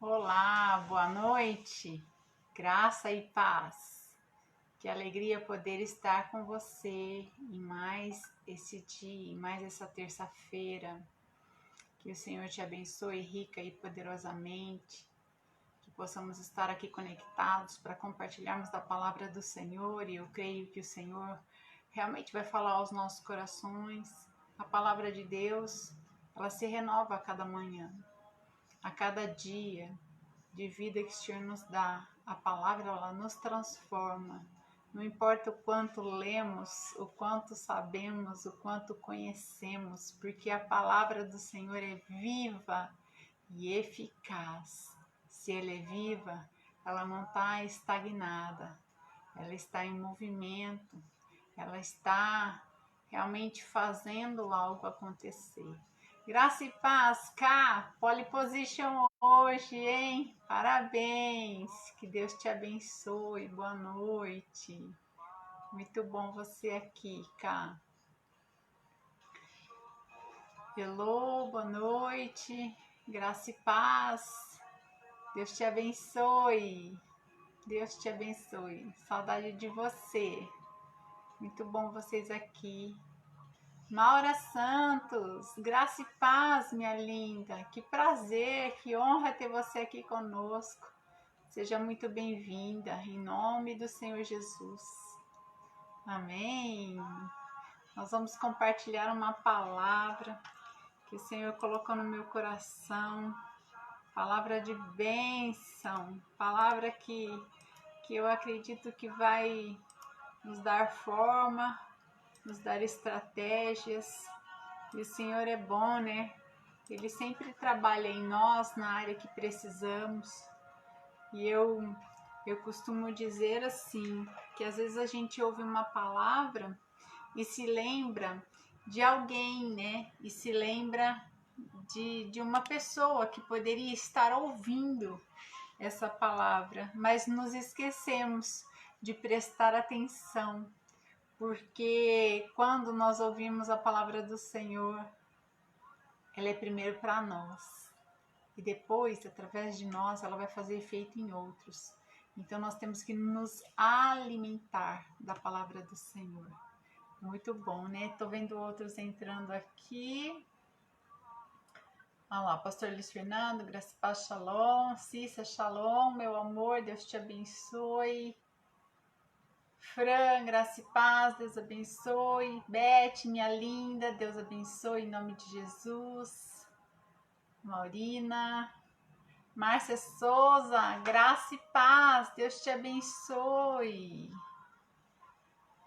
Olá, boa noite, graça e paz. Que alegria poder estar com você em mais esse dia, em mais essa terça-feira. Que o Senhor te abençoe rica e poderosamente. Que possamos estar aqui conectados para compartilharmos da palavra do Senhor. E eu creio que o Senhor realmente vai falar aos nossos corações. A palavra de Deus, ela se renova a cada manhã, a cada dia de vida que o Senhor nos dá. A palavra, ela nos transforma. Não importa o quanto lemos, o quanto sabemos, o quanto conhecemos, porque a palavra do Senhor é viva e eficaz. Se ela é viva, ela não está estagnada, ela está em movimento, ela está realmente fazendo algo acontecer. Graça e paz, Cá, pole position hoje, hein? Parabéns, que Deus te abençoe, boa noite. Muito bom você aqui, Cá. Hello, boa noite, graça e paz, Deus te abençoe, Deus te abençoe, saudade de você, muito bom vocês aqui. Maura Santos, graça e paz, minha linda. Que prazer, que honra ter você aqui conosco. Seja muito bem-vinda, em nome do Senhor Jesus. Amém. Nós vamos compartilhar uma palavra que o Senhor colocou no meu coração. Palavra de bênção, palavra que eu acredito que vai nos dar forma, nos dar estratégias. E o Senhor é bom, né? Ele sempre trabalha em nós, na área que precisamos. E eu costumo dizer assim, que às vezes a gente ouve uma palavra e se lembra de alguém, né? E se lembra de uma pessoa que poderia estar ouvindo essa palavra, mas nos esquecemos de prestar atenção. Porque quando nós ouvimos a palavra do Senhor, ela é primeiro para nós. E depois, através de nós, ela vai fazer efeito em outros. Então nós temos que nos alimentar da palavra do Senhor. Muito bom, né? Tô vendo outros entrando aqui. Olha lá, pastor Luiz Fernando, graça e paz, shalom. Cissa, shalom, meu amor, Deus te abençoe. Fran, graça e paz, Deus abençoe. Beth, minha linda, Deus abençoe em nome de Jesus. Maurina, Márcia Souza, graça e paz, Deus te abençoe.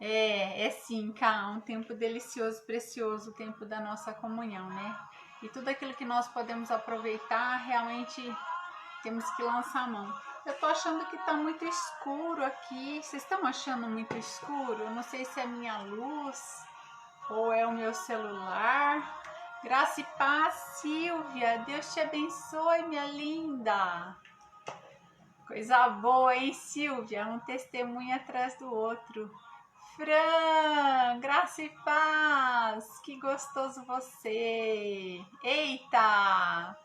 É sim, cá, um tempo delicioso, precioso, o tempo da nossa comunhão, né? E tudo aquilo que nós podemos aproveitar, realmente temos que lançar a mão. Eu tô achando que tá muito escuro aqui. Vocês estão achando muito escuro? Eu não sei se é a minha luz ou é o meu celular. Graça e paz, Silvia. Deus te abençoe, minha linda. Coisa boa, hein, Silvia? Um testemunho atrás do outro. Fran, graça e paz. Que gostoso você. Eita!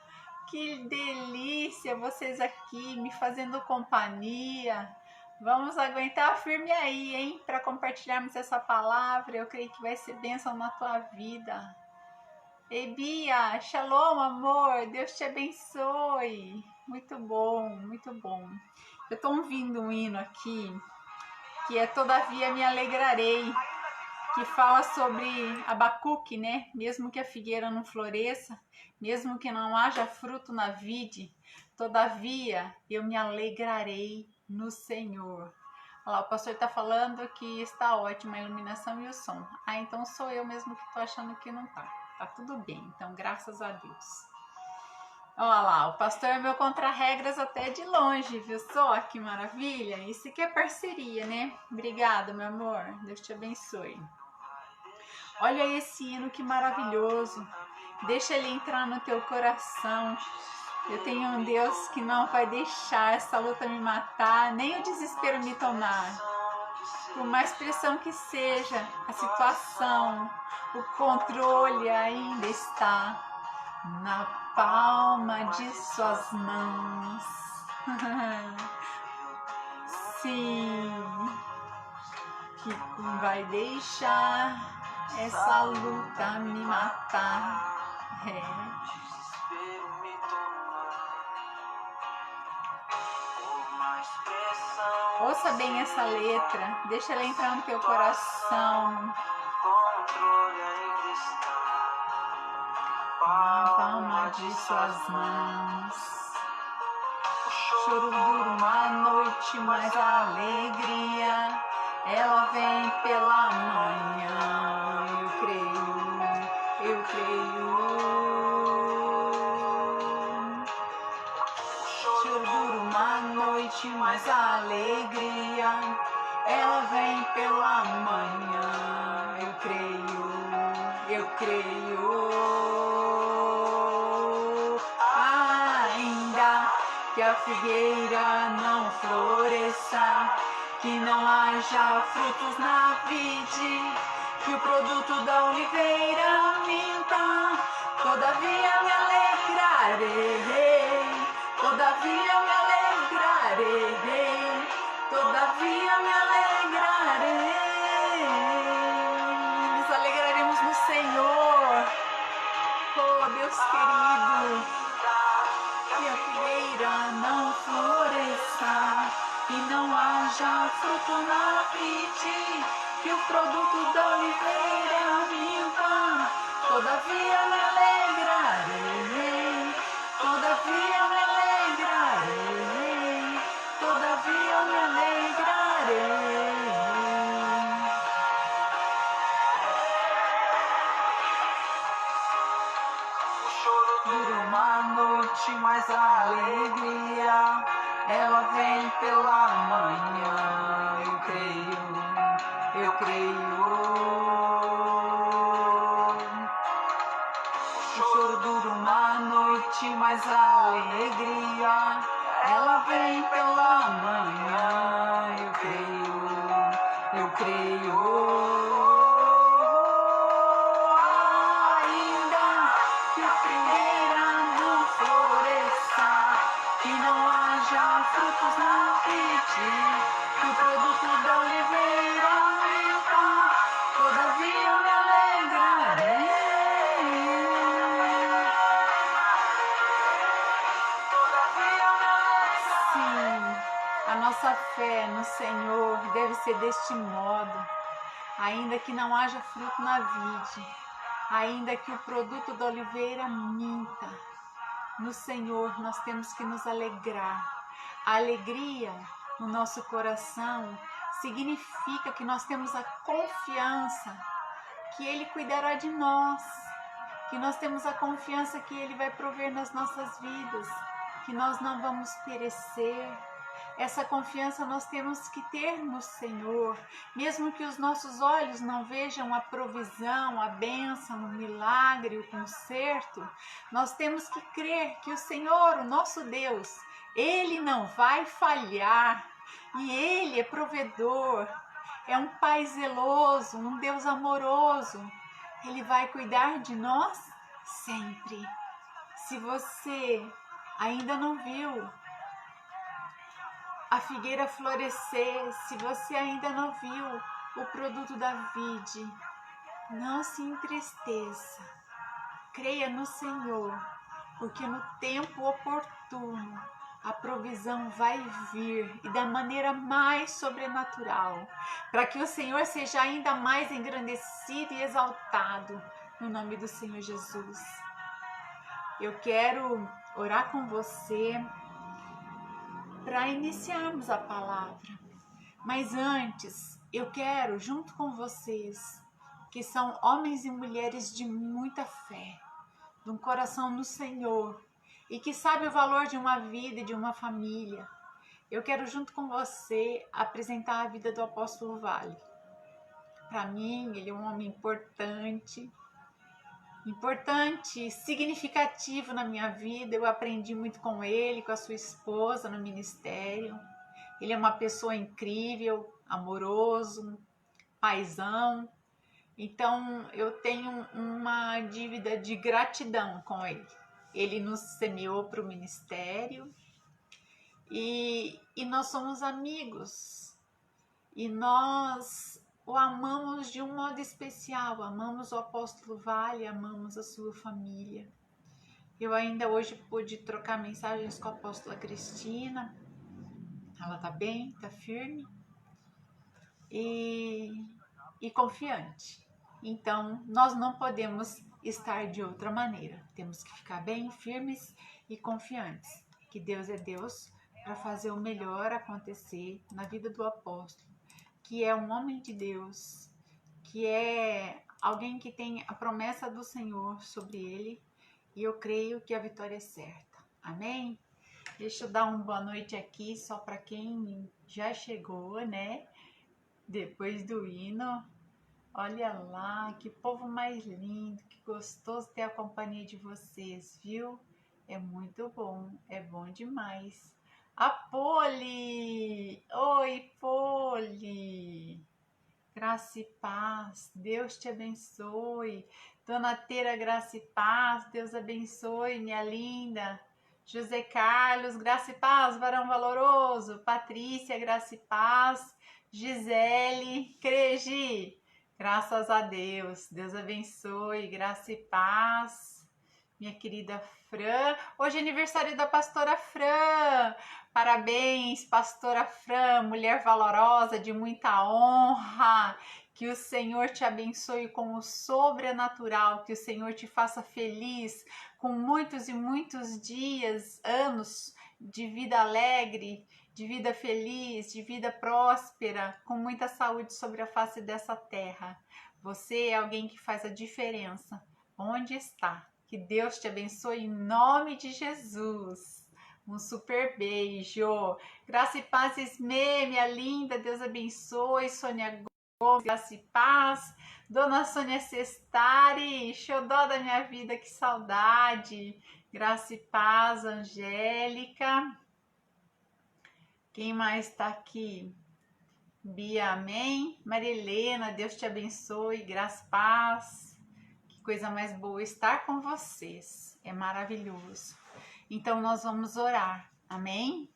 Que delícia vocês aqui me fazendo companhia. Vamos aguentar firme aí, hein? Para compartilharmos essa palavra. Eu creio que vai ser bênção na tua vida. Ei, Bia, shalom, amor. Deus te abençoe. Muito bom, muito bom. Eu estou ouvindo um hino aqui que é Todavia Me Alegrarei, que fala sobre Abacuque, né? Mesmo que a figueira não floresça, mesmo que não haja fruto na vide, todavia eu me alegrarei no Senhor. Olha lá, o pastor está falando que está ótima a iluminação e o som. Ah, então sou eu mesmo que estou achando que não tá. Tá tudo bem, então graças a Deus. Olha lá, o pastor é meu contra-regras até de longe, viu só? Que maravilha! Isso que é parceria, né? Obrigada, meu amor. Deus te abençoe. Olha esse hino que maravilhoso. Deixa ele entrar no teu coração. Eu tenho um Deus que não vai deixar essa luta me matar, nem o desespero me tomar. Por mais pressão que seja a situação, o controle ainda está. na palma de suas mãos. Sim, que vai deixar essa luta me matar. Ouça bem essa letra, deixa ela entrar no teu coração. Na palma de suas mãos. Choro dura uma noite, mas a alegria ela vem pela manhã. Eu creio. Choro dura uma noite, mas a alegria ela vem pela manhã. Eu creio. Ainda que a figueira não floresça, que não haja frutos na vide, que o produto da oliveira minta, todavia me alegrarei, todavia me alegrarei, todavia me alegrarei. Nos alegraremos no Senhor, oh Deus querido. Que a figueira não floresça, que não haja fruto na vide, que o produto da oliveira minta, todavia me alegrarei, todavia me alegrarei, todavia me alegrarei. Dura uma noite, mas a alegria ela vem pela manhã. Eu creio. O choro dura uma noite, mas a alegria ela vem pela manhã. Eu creio. Frutos na vide, que o produto da oliveira minta, todavia me alegrarei. Sim, a nossa fé no Senhor deve ser deste modo. Ainda que não haja fruto na vide, ainda que o produto da oliveira minta, no Senhor nós temos que nos alegrar. A alegria no nosso coração significa que nós temos a confiança que Ele cuidará de nós, que nós temos a confiança que Ele vai prover nas nossas vidas, que nós não vamos perecer. Essa confiança nós temos que ter no Senhor, mesmo que os nossos olhos não vejam a provisão, a bênção, o milagre, o conserto, nós temos que crer que o Senhor, o nosso Deus, Ele não vai falhar e Ele é provedor, é um Pai zeloso, um Deus amoroso. Ele vai cuidar de nós sempre. Se você ainda não viu a figueira florescer, se você ainda não viu o produto da vide, não se entristeça. Creia no Senhor, porque no tempo oportuno a provisão vai vir e da maneira mais sobrenatural, para que o Senhor seja ainda mais engrandecido e exaltado no nome do Senhor Jesus. Eu quero orar com você para iniciarmos a palavra, mas antes eu quero, junto com vocês, que são homens e mulheres de muita fé, de um coração no Senhor, e que sabe o valor de uma vida e de uma família, eu quero junto com você apresentar a vida do apóstolo Vale. Para mim, ele é um homem importante, significativo na minha vida. Eu aprendi muito com ele, com a sua esposa no ministério. Ele é uma pessoa incrível, amoroso, paizão. Então eu tenho uma dívida de gratidão com ele. Ele nos semeou para o ministério e nós somos amigos. E nós o amamos de um modo especial, amamos o apóstolo Vale, amamos a sua família. Eu ainda hoje pude trocar mensagens com a apóstola Cristina, ela tá bem, tá firme e confiante. Então, nós não podemos estar de outra maneira, temos que ficar bem firmes e confiantes, que Deus é Deus para fazer o melhor acontecer na vida do apóstolo, que é um homem de Deus, que é alguém que tem a promessa do Senhor sobre ele, e eu creio que a vitória é certa. Amém? Deixa eu dar uma boa noite aqui só para quem já chegou, né? Depois do hino. Olha lá, que povo mais lindo, que gostoso ter a companhia de vocês, viu? É muito bom, é bom demais. A Poli! Oi, Poli! Graça e paz, Deus te abençoe. Dona Teira, graça e paz, Deus abençoe, minha linda. José Carlos, graça e paz, varão valoroso. Patrícia, graça e paz. Gisele, Cregi, graças a Deus, Deus abençoe, graça e paz. Minha querida Fran, hoje é aniversário da pastora Fran. Parabéns, pastora Fran, mulher valorosa, de muita honra. Que o Senhor te abençoe com o sobrenatural, que o Senhor te faça feliz com muitos e muitos dias, anos de vida alegre, de vida feliz, de vida próspera, com muita saúde sobre a face dessa terra. Você é alguém que faz a diferença. Onde está? Que Deus te abençoe em nome de Jesus. Um super beijo. Graça e paz, Esme, minha linda. Deus abençoe. Sônia Gomes, graça e paz. Dona Sônia Sestari, xodó da minha vida, que saudade. Graça e paz, Angélica. Quem mais está aqui? Bia, amém. Maria Helena, Deus te abençoe. Graça e paz. Coisa mais boa estar com vocês, é maravilhoso. Então nós vamos orar, amém?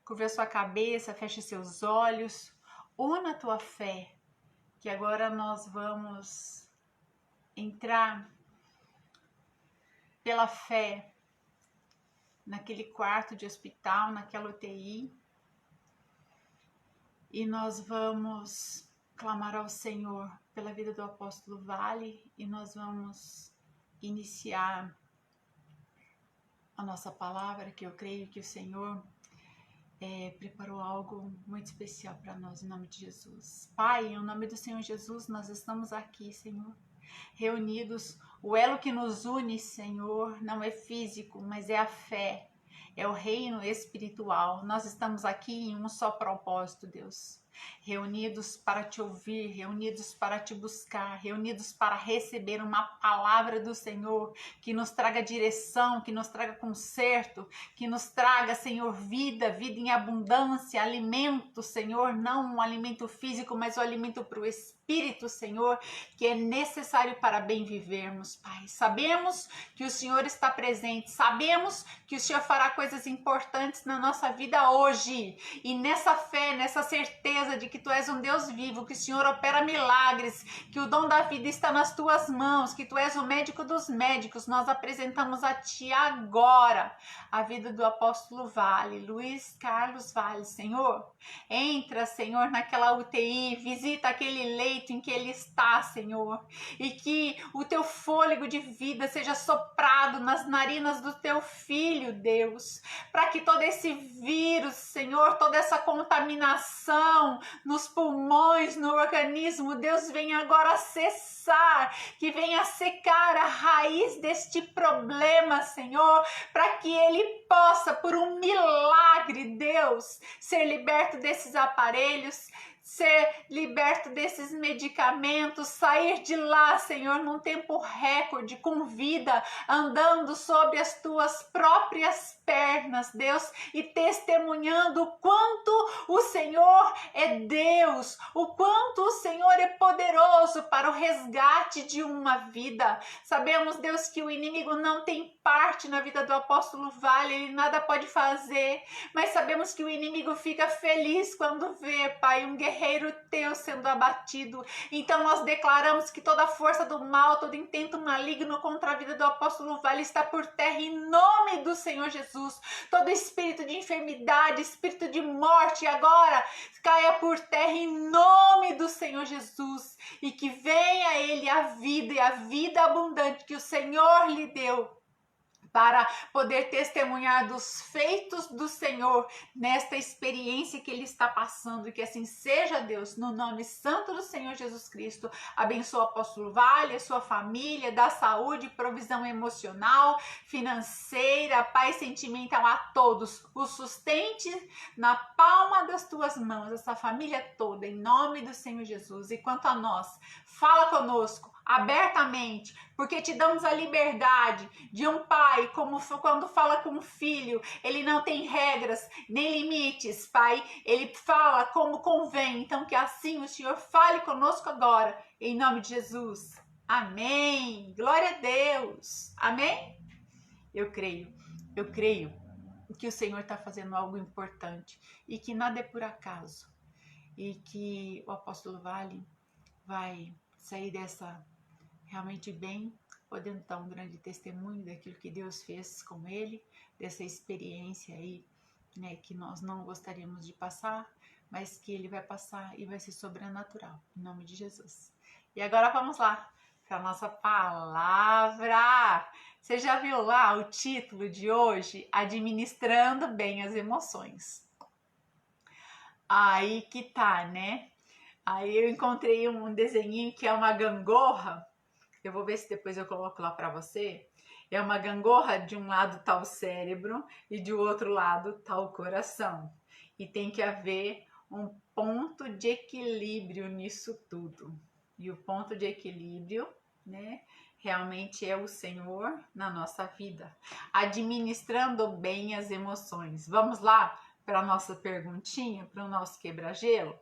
Curva a sua cabeça, feche seus olhos, una a tua fé, que agora nós vamos entrar pela fé naquele quarto de hospital, naquela UTI, e nós vamos clamar ao Senhor pela vida do apóstolo Vale, e nós vamos iniciar a nossa palavra, que eu creio que o Senhor preparou algo muito especial para nós, em nome de Jesus. Pai, em nome do Senhor Jesus, nós estamos aqui, Senhor, reunidos. O elo que nos une, Senhor, não é físico, mas é a fé, é o reino espiritual. Nós estamos aqui em um só propósito, Deus. Reunidos para te ouvir, reunidos para te buscar, reunidos para receber uma palavra do Senhor que nos traga direção, que nos traga conserto, que nos traga, Senhor, vida, vida em abundância, alimento, Senhor, não um alimento físico, mas o alimento para o Espírito, Senhor, que é necessário para bem vivermos, Pai. Sabemos que o Senhor está presente, sabemos que o Senhor fará coisas importantes na nossa vida hoje, e nessa fé, nessa certeza de que Tu és um Deus vivo, que o Senhor opera milagres, que o dom da vida está nas Tuas mãos, que Tu és o médico dos médicos, nós apresentamos a Ti agora a vida do apóstolo Vale, Luiz Carlos Vale, Senhor. Entra, Senhor, naquela UTI, visita aquele leito em que ele está, Senhor, e que o Teu fôlego de vida seja soprado nas narinas do Teu filho, Deus, para que todo esse vírus, Senhor, toda essa contaminação nos pulmões, no organismo, Deus, venha agora cessar, que venha secar a raiz deste problema, Senhor, para que ele possa, por um milagre, Deus, ser liberto desses aparelhos, ser liberto desses medicamentos, sair de lá, Senhor, num tempo recorde, com vida, andando sobre as tuas próprias pernas, Deus, e testemunhando o quanto o Senhor é Deus, o quanto o Senhor é poderoso para o resgate de uma vida. Sabemos, Deus, que o inimigo não tem parte na vida do apóstolo Wally, ele nada pode fazer, mas sabemos que o inimigo fica feliz quando vê, Pai, um guerreiro teu sendo abatido. Então nós declaramos que toda a força do mal, todo intento maligno contra a vida do apóstolo Wally está por terra em nome do Senhor Jesus. Todo espírito de enfermidade, espírito de morte agora caia por terra em nome do Senhor Jesus, e que venha a ele a vida e a vida abundante que o Senhor lhe deu, para poder testemunhar dos feitos do Senhor nesta experiência que ele está passando. E que assim seja, Deus, no nome santo do Senhor Jesus Cristo. Abençoa o apóstolo Wally, a sua família, dá saúde, provisão emocional, financeira, paz sentimental a todos. O sustente na palma das tuas mãos, essa família toda, em nome do Senhor Jesus. E quanto a nós, fala conosco abertamente, porque te damos a liberdade de um pai, como quando fala com um filho, ele não tem regras nem limites, Pai, ele fala como convém. Então que assim o Senhor fale conosco agora, em nome de Jesus. Amém. Glória a Deus. Amém. Eu creio que o Senhor está fazendo algo importante e que nada é por acaso, e que o apóstolo Wally vai sair dessa realmente bem, podendo dar um grande testemunho daquilo que Deus fez com ele, dessa experiência aí, né, que nós não gostaríamos de passar, mas que ele vai passar e vai ser sobrenatural, em nome de Jesus. E agora vamos lá para a nossa palavra. Você já viu lá o título de hoje? Administrando bem as emoções. Aí que tá, né? Aí eu encontrei um desenhinho que é uma gangorra. Eu vou ver se depois eu coloco lá para você. É uma gangorra, de um lado tá o cérebro e de outro lado tá o coração. E tem que haver um ponto de equilíbrio nisso tudo. E o ponto de equilíbrio, né, realmente é o Senhor na nossa vida. Administrando bem as emoções. Vamos lá para a nossa perguntinha, para o nosso quebra-gelo?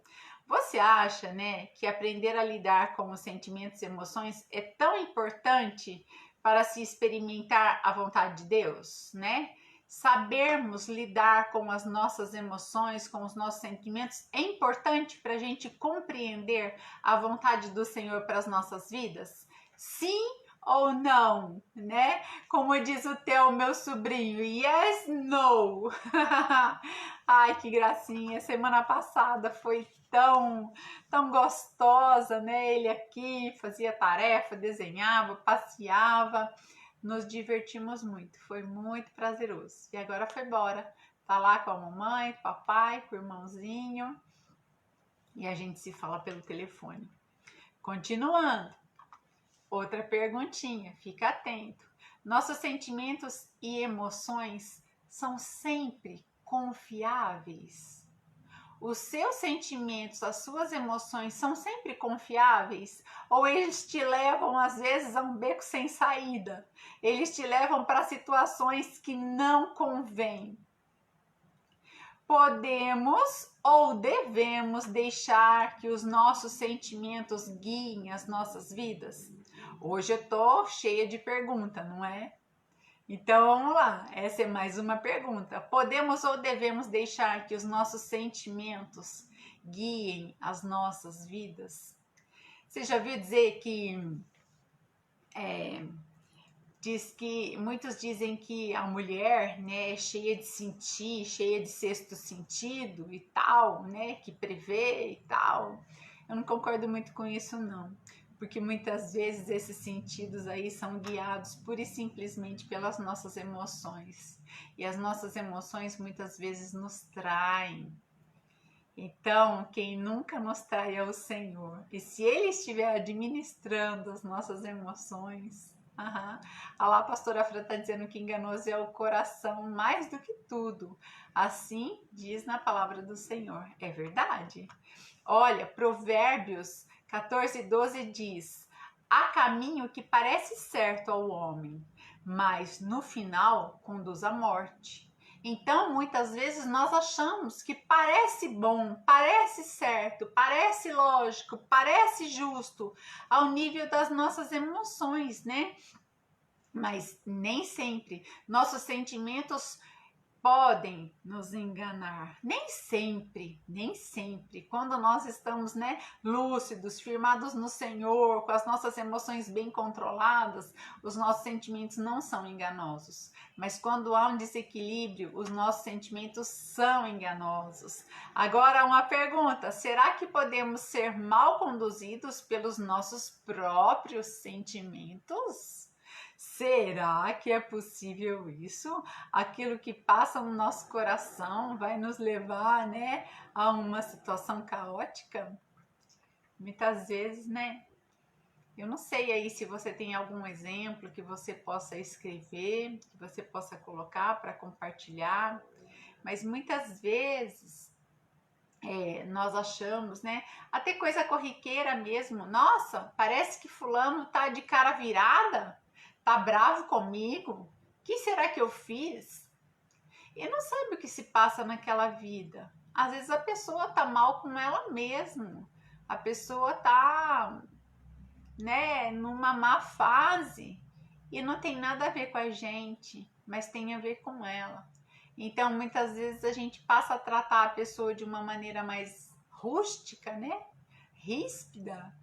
Você acha, né, que aprender a lidar com os sentimentos e emoções é tão importante para se experimentar a vontade de Deus, né? Sabermos lidar com as nossas emoções, com os nossos sentimentos, é importante para a gente compreender a vontade do Senhor para as nossas vidas? Sim ou não, né? Como diz o Theo, meu sobrinho, yes, no. Ai, que gracinha. Semana passada foi tão gostosa, né? Ele aqui fazia tarefa, desenhava, passeava, nos divertimos muito, foi muito prazeroso. E agora foi embora, tá lá com a mamãe, com o papai, com o irmãozinho, e a gente se fala pelo telefone. Continuando, outra perguntinha, fica atento. Nossos sentimentos e emoções são sempre confiáveis? Os seus sentimentos, as suas emoções são sempre confiáveis? Ou eles te levam às vezes a um beco sem saída? Eles te levam para situações que não convêm? Podemos ou devemos deixar que os nossos sentimentos guiem as nossas vidas? Hoje eu tô cheia de pergunta, não é? Então vamos lá, essa é mais uma pergunta. Podemos ou devemos deixar que os nossos sentimentos guiem as nossas vidas? Você já viu dizer que muitos dizem que a mulher, né, é cheia de sentir, cheia de sexto sentido e tal, né, que prevê e tal. Eu não concordo muito com isso não, porque muitas vezes esses sentidos aí são guiados pura e simplesmente pelas nossas emoções. E as nossas emoções muitas vezes nos traem. Então, quem nunca nos trai é o Senhor. E se Ele estiver administrando as nossas emoções, Olha lá, a pastora Fran está dizendo que enganoso é o coração mais do que tudo. Assim diz na palavra do Senhor. É verdade. Olha, Provérbios 14:12 diz: há caminho que parece certo ao homem, mas no final conduz à morte. Então, muitas vezes nós achamos que parece bom, parece certo, parece lógico, parece justo ao nível das nossas emoções, né? Mas nem sempre nossos sentimentos podem nos enganar. Nem sempre, nem sempre. Quando nós estamos, né, lúcidos, firmados no Senhor, com as nossas emoções bem controladas, os nossos sentimentos não são enganosos. Mas quando há um desequilíbrio, os nossos sentimentos são enganosos. Agora, uma pergunta: será que podemos ser mal conduzidos pelos nossos próprios sentimentos? Será que é possível isso? Aquilo que passa no nosso coração vai nos levar, né, a uma situação caótica? Muitas vezes, né? Eu não sei aí se você tem algum exemplo que você possa escrever, que você possa colocar para compartilhar, mas muitas vezes nós achamos, né? Até coisa corriqueira mesmo. Nossa, parece que fulano tá de cara virada. Tá bravo comigo? O que será que eu fiz? E não sabe o que se passa naquela vida. Às vezes a pessoa tá mal com ela mesma. A pessoa tá, né, numa má fase e não tem nada a ver com a gente, mas tem a ver com ela. Então, muitas vezes a gente passa a tratar a pessoa de uma maneira mais rústica, né? Ríspida,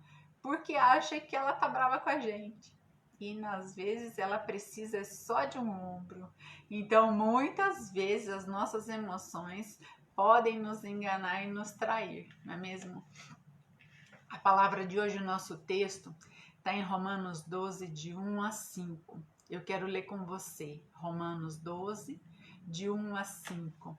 porque acha que ela tá brava com a gente. E às vezes ela precisa só de um ombro. Então, muitas vezes as nossas emoções podem nos enganar e nos trair, não é mesmo? A palavra de hoje, o nosso texto, está em Romanos 12, de 1 a 5. Eu quero ler com você. Romanos 12, de 1 a 5.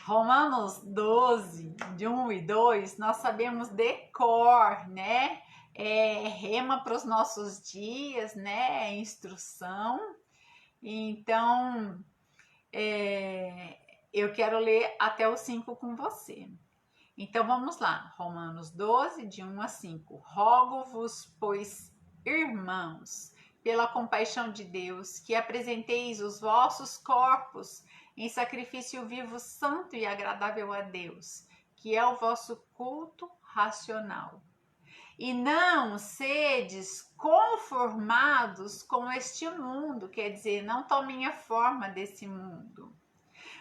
Romanos 12, de 1 e 2, nós sabemos de cor, né? Rema para os nossos dias, né? É instrução. Então, eu quero ler até o 5 com você. Então, vamos lá. Romanos 12, de 1 a 5. Rogo-vos, pois, irmãos, pela compaixão de Deus, que apresenteis os vossos corpos em sacrifício vivo, santo e agradável a Deus, que é o vosso culto racional. E não sedes conformados com este mundo, quer dizer, não tomem a forma desse mundo,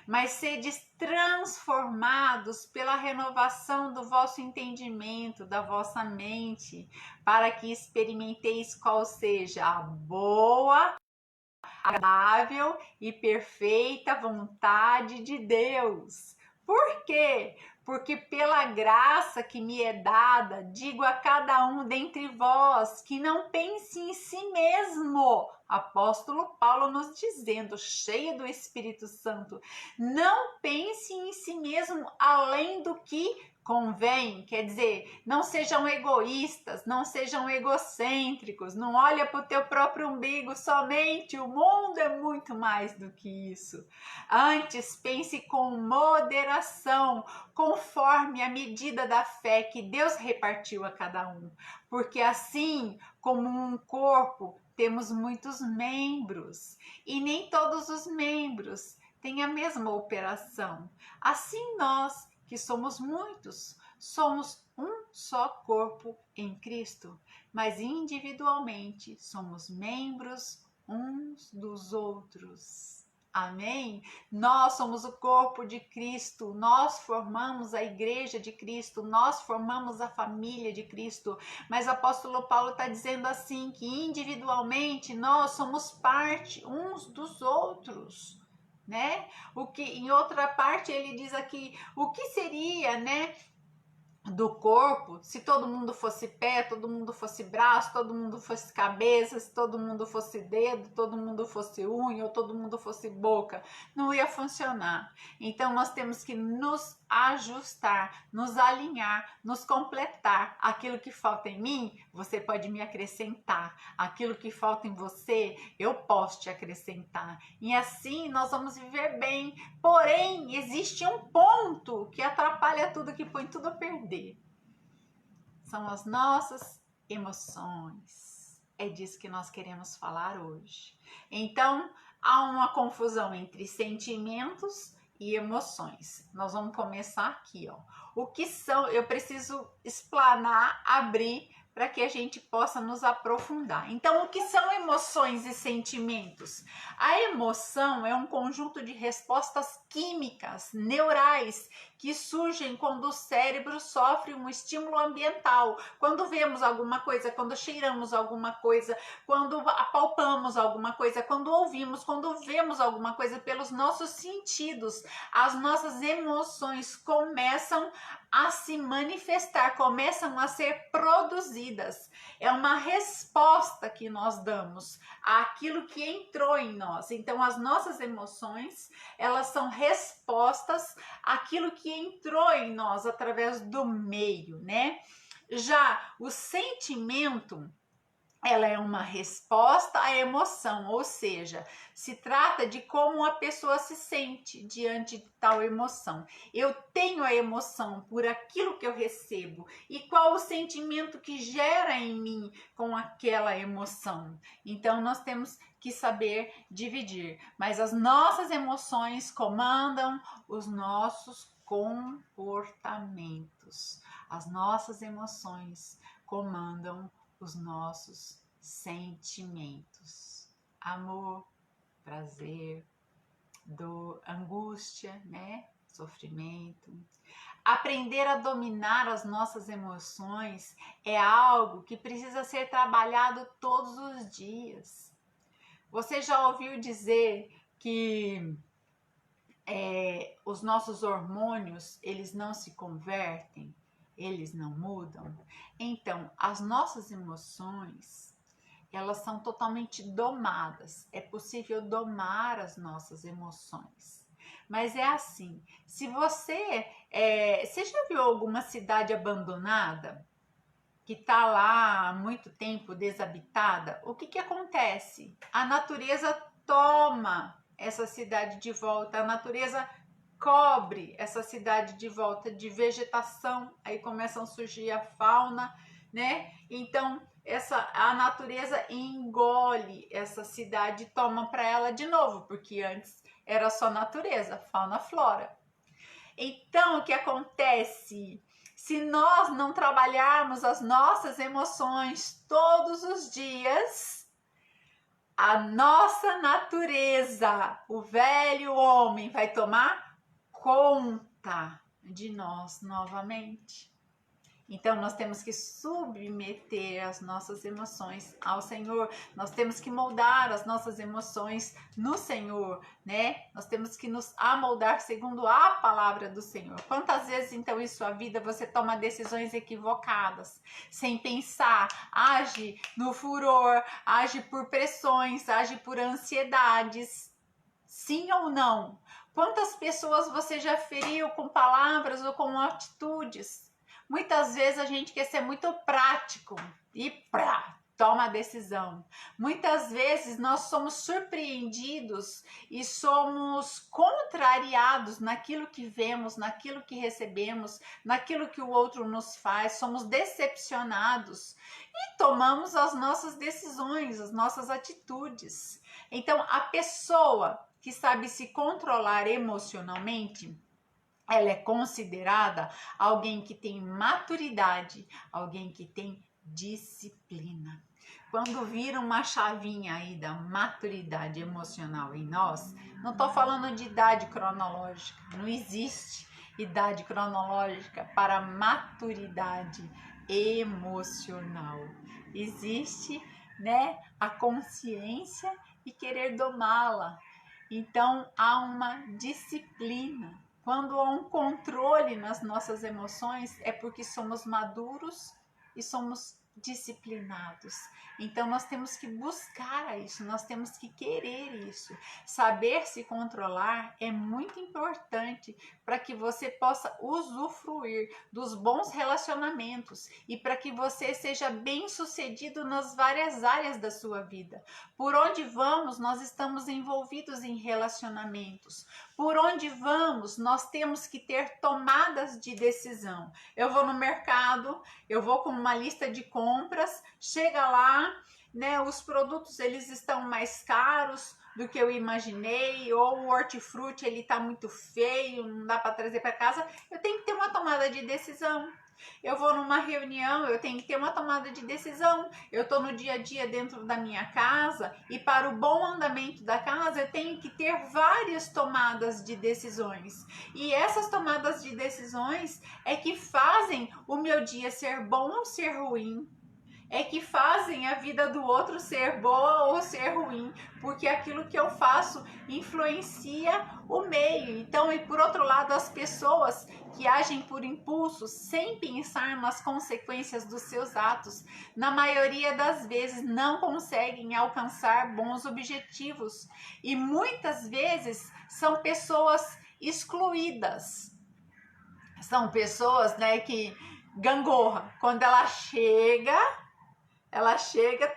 mas sedes transformados pela renovação do vosso entendimento, da vossa mente, para que experimenteis qual seja a boa, agradável e perfeita vontade de Deus. Por quê? Porque pela graça que me é dada, digo a cada um dentre vós que não pense em si mesmo. Apóstolo Paulo nos dizendo, cheio do Espírito Santo, não pense em si mesmo além do que convém, quer dizer, não sejam egoístas, não sejam egocêntricos, não olha para o teu próprio umbigo somente, o mundo é muito mais do que isso. Antes, pense com moderação, conforme a medida da fé que Deus repartiu a cada um, porque assim como um corpo, temos muitos membros, e nem todos os membros têm a mesma operação. Assim nós, que somos muitos, somos um só corpo em Cristo, mas individualmente somos membros uns dos outros. Amém? Nós somos o corpo de Cristo, nós formamos a igreja de Cristo, nós formamos a família de Cristo, mas o apóstolo Paulo está dizendo assim, que individualmente nós somos parte uns dos outros, né? O que em outra parte ele diz aqui, o que seria, né, do corpo se todo mundo fosse pé, todo mundo fosse braço, todo mundo fosse cabeça, se todo mundo fosse dedo, todo mundo fosse unha ou todo mundo fosse boca? Não ia funcionar. Então nós temos que nos ajustar, nos alinhar, nos completar. Aquilo que falta em mim, você pode me acrescentar. Aquilo que falta em você, eu posso te acrescentar. E assim nós vamos viver bem. Porém, existe um ponto que atrapalha tudo, que põe tudo a perder. São as nossas emoções. É disso que nós queremos falar hoje. Então, há uma confusão entre sentimentos e emoções. Nós vamos começar aqui, ó. O que são? Eu preciso explanar, abrir, para que a gente possa nos aprofundar. Então, o que são emoções e sentimentos? A emoção é um conjunto de respostas químicas, neurais, que surgem quando o cérebro sofre um estímulo ambiental. Quando vemos alguma coisa, quando cheiramos alguma coisa, quando apalpamos alguma coisa, quando ouvimos, quando vemos alguma coisa pelos nossos sentidos, as nossas emoções começam a se manifestar, começam a ser produzidas. É uma resposta que nós damos àquilo que entrou em nós. Então, as nossas emoções, elas são respostas àquilo que entrou em nós através do meio, né? Já o sentimento, ela é uma resposta à emoção, ou seja, se trata de como a pessoa se sente diante de tal emoção. Eu tenho a emoção por aquilo que eu recebo, e qual o sentimento que gera em mim com aquela emoção. Então, nós temos que saber dividir, mas as nossas emoções comandam os nossos comportamentos. As nossas emoções comandam os nossos sentimentos. Amor, prazer, dor, angústia, né? Sofrimento. Aprender a dominar as nossas emoções é algo que precisa ser trabalhado todos os dias. Você já ouviu dizer que os nossos hormônios, eles não se convertem? Eles não mudam? Então, as nossas emoções, elas são totalmente domadas. É possível domar as nossas emoções. Mas é assim, se você já viu alguma cidade abandonada, que está lá há muito tempo desabitada? O que acontece? A natureza toma essa cidade de volta, a natureza cobre essa cidade de volta de vegetação, aí começam a surgir a fauna, né? Então, a natureza engole essa cidade e toma para ela de novo, porque antes era só natureza, fauna, flora. Então, o que acontece? Se nós não trabalharmos as nossas emoções todos os dias, a nossa natureza, o velho homem, vai tomar conta de nós novamente. Então, nós temos que submeter as nossas emoções ao Senhor. Nós temos que moldar as nossas emoções no Senhor, né? Nós temos que nos amoldar segundo a palavra do Senhor. Quantas vezes, então, em sua vida você toma decisões equivocadas, sem pensar, age no furor, age por pressões, age por ansiedades? Sim ou não? Quantas pessoas você já feriu com palavras ou com atitudes? Muitas vezes a gente quer ser muito prático e toma a decisão. Muitas vezes nós somos surpreendidos e somos contrariados naquilo que vemos, naquilo que recebemos, naquilo que o outro nos faz, somos decepcionados e tomamos as nossas decisões, as nossas atitudes. Então, a pessoa que sabe se controlar emocionalmente, ela é considerada alguém que tem maturidade, alguém que tem disciplina. Quando vira uma chavinha aí da maturidade emocional em nós, não estou falando de idade cronológica, não existe idade cronológica para maturidade emocional. Existe, né, a consciência e querer domá-la. Então, há uma disciplina. Quando há um controle nas nossas emoções, é porque somos maduros e somos disciplinados. Então nós temos que buscar isso, nós temos que querer isso. Saber se controlar é muito importante para que você possa usufruir dos bons relacionamentos e para que você seja bem-sucedido nas várias áreas da sua vida. Por onde vamos, nós estamos envolvidos em relacionamentos. Por onde vamos, nós temos que ter tomadas de decisão. Eu vou no mercado, eu vou com uma lista de compras, chega lá, né, os produtos eles estão mais caros do que eu imaginei, ou o hortifruti ele tá muito feio, não dá para trazer para casa, eu tenho que ter uma tomada de decisão. Eu vou numa reunião, eu tenho que ter uma tomada de decisão. Eu estou no dia a dia dentro da minha casa e para o bom andamento da casa eu tenho que ter várias tomadas de decisões. E essas tomadas de decisões é que fazem o meu dia ser bom ou ser ruim. É que fazem a vida do outro ser boa ou ser ruim, porque aquilo que eu faço influencia o meio. Então, e por outro lado, as pessoas que agem por impulso, sem pensar nas consequências dos seus atos, na maioria das vezes não conseguem alcançar bons objetivos. E muitas vezes são pessoas excluídas. São pessoas, né, que gangorra. Quando ela chega,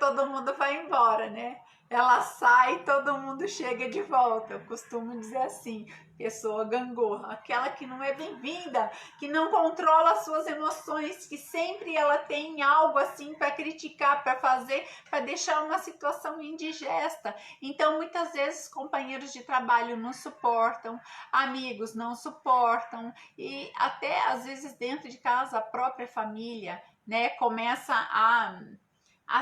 todo mundo vai embora, né? Ela sai, todo mundo chega de volta. Eu costumo dizer assim, pessoa gangorra, aquela que não é bem-vinda, que não controla as suas emoções, que sempre ela tem algo assim para criticar, para fazer, para deixar uma situação indigesta. Então, muitas vezes, companheiros de trabalho não suportam, amigos não suportam, e até às vezes dentro de casa, a própria família, né, começa a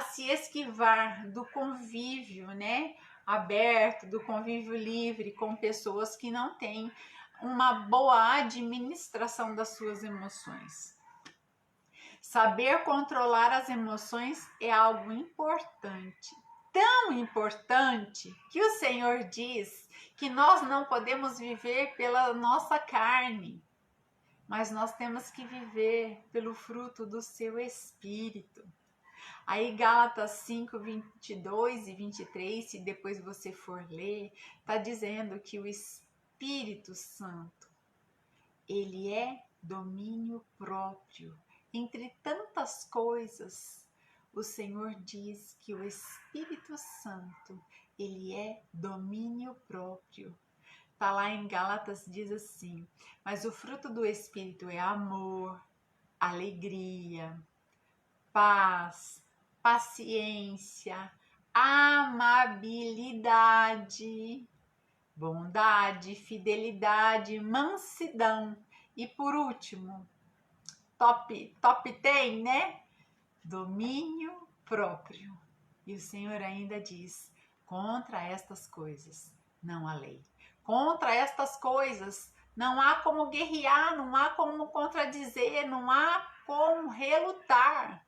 se esquivar do convívio, né, aberto, do convívio livre com pessoas que não têm uma boa administração das suas emoções. Saber controlar as emoções é algo importante, tão importante que o Senhor diz que nós não podemos viver pela nossa carne, mas nós temos que viver pelo fruto do seu Espírito. Aí Gálatas 5, 22 e 23, se depois você for ler, está dizendo que o Espírito Santo, ele é domínio próprio. Entre tantas coisas, o Senhor diz que o Espírito Santo, ele é domínio próprio. Está lá em Gálatas, diz assim, mas o fruto do Espírito é amor, alegria, paz, paciência, amabilidade, bondade, fidelidade, mansidão. E por último, top 10, né? Domínio próprio. E o Senhor ainda diz, contra estas coisas não há lei. Contra estas coisas não há como guerrear, não há como contradizer, não há como relutar.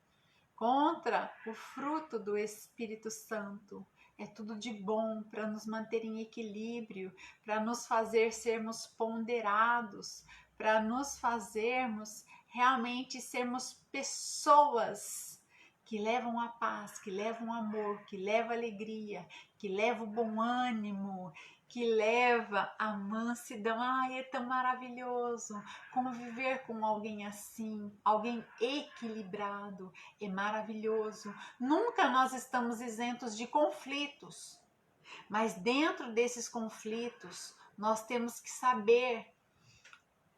Contra o fruto do Espírito Santo. É tudo de bom para nos manter em equilíbrio, para nos fazer sermos ponderados, para nos fazermos realmente sermos pessoas que levam a paz, que levam amor, que levam alegria, que levam bom ânimo, que leva a mansidão. Ai, é tão maravilhoso conviver com alguém assim, alguém equilibrado, é maravilhoso. Nunca nós estamos isentos de conflitos, mas dentro desses conflitos nós temos que saber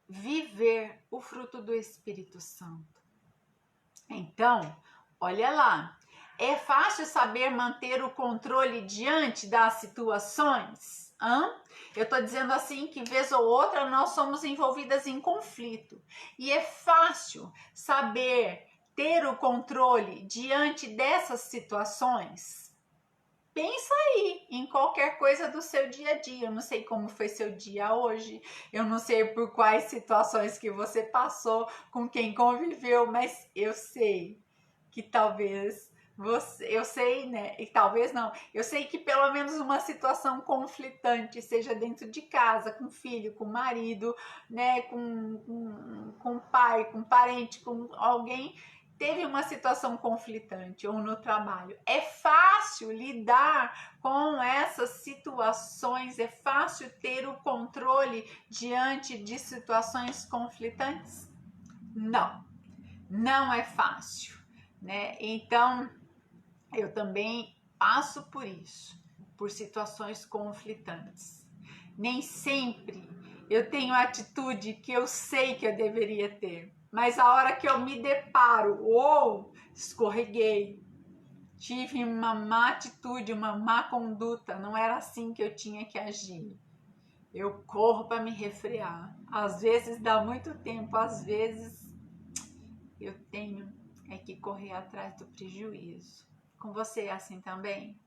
viver o fruto do Espírito Santo. Então, olha lá, é fácil saber manter o controle diante das situações? Eu estou dizendo assim que vez ou outra nós somos envolvidas em conflito. E é fácil saber ter o controle diante dessas situações? Pensa aí em qualquer coisa do seu dia a dia. Eu não sei como foi seu dia hoje, eu não sei por quais situações que você passou, com quem conviveu, mas eu sei que talvez eu sei, né? E talvez não. Eu sei que pelo menos uma situação conflitante, seja dentro de casa, com filho, com marido, né? Com pai, com parente, com alguém teve uma situação conflitante ou no trabalho. É fácil lidar com essas situações? É fácil ter o controle diante de situações conflitantes? Não, não é fácil, né? Então, eu também passo por isso, por situações conflitantes. Nem sempre eu tenho a atitude que eu sei que eu deveria ter, mas a hora que eu me deparo, ou escorreguei, tive uma má atitude, uma má conduta, não era assim que eu tinha que agir. Eu corro para me refrear. Às vezes dá muito tempo, às vezes eu tenho que correr atrás do prejuízo. Com você é assim também?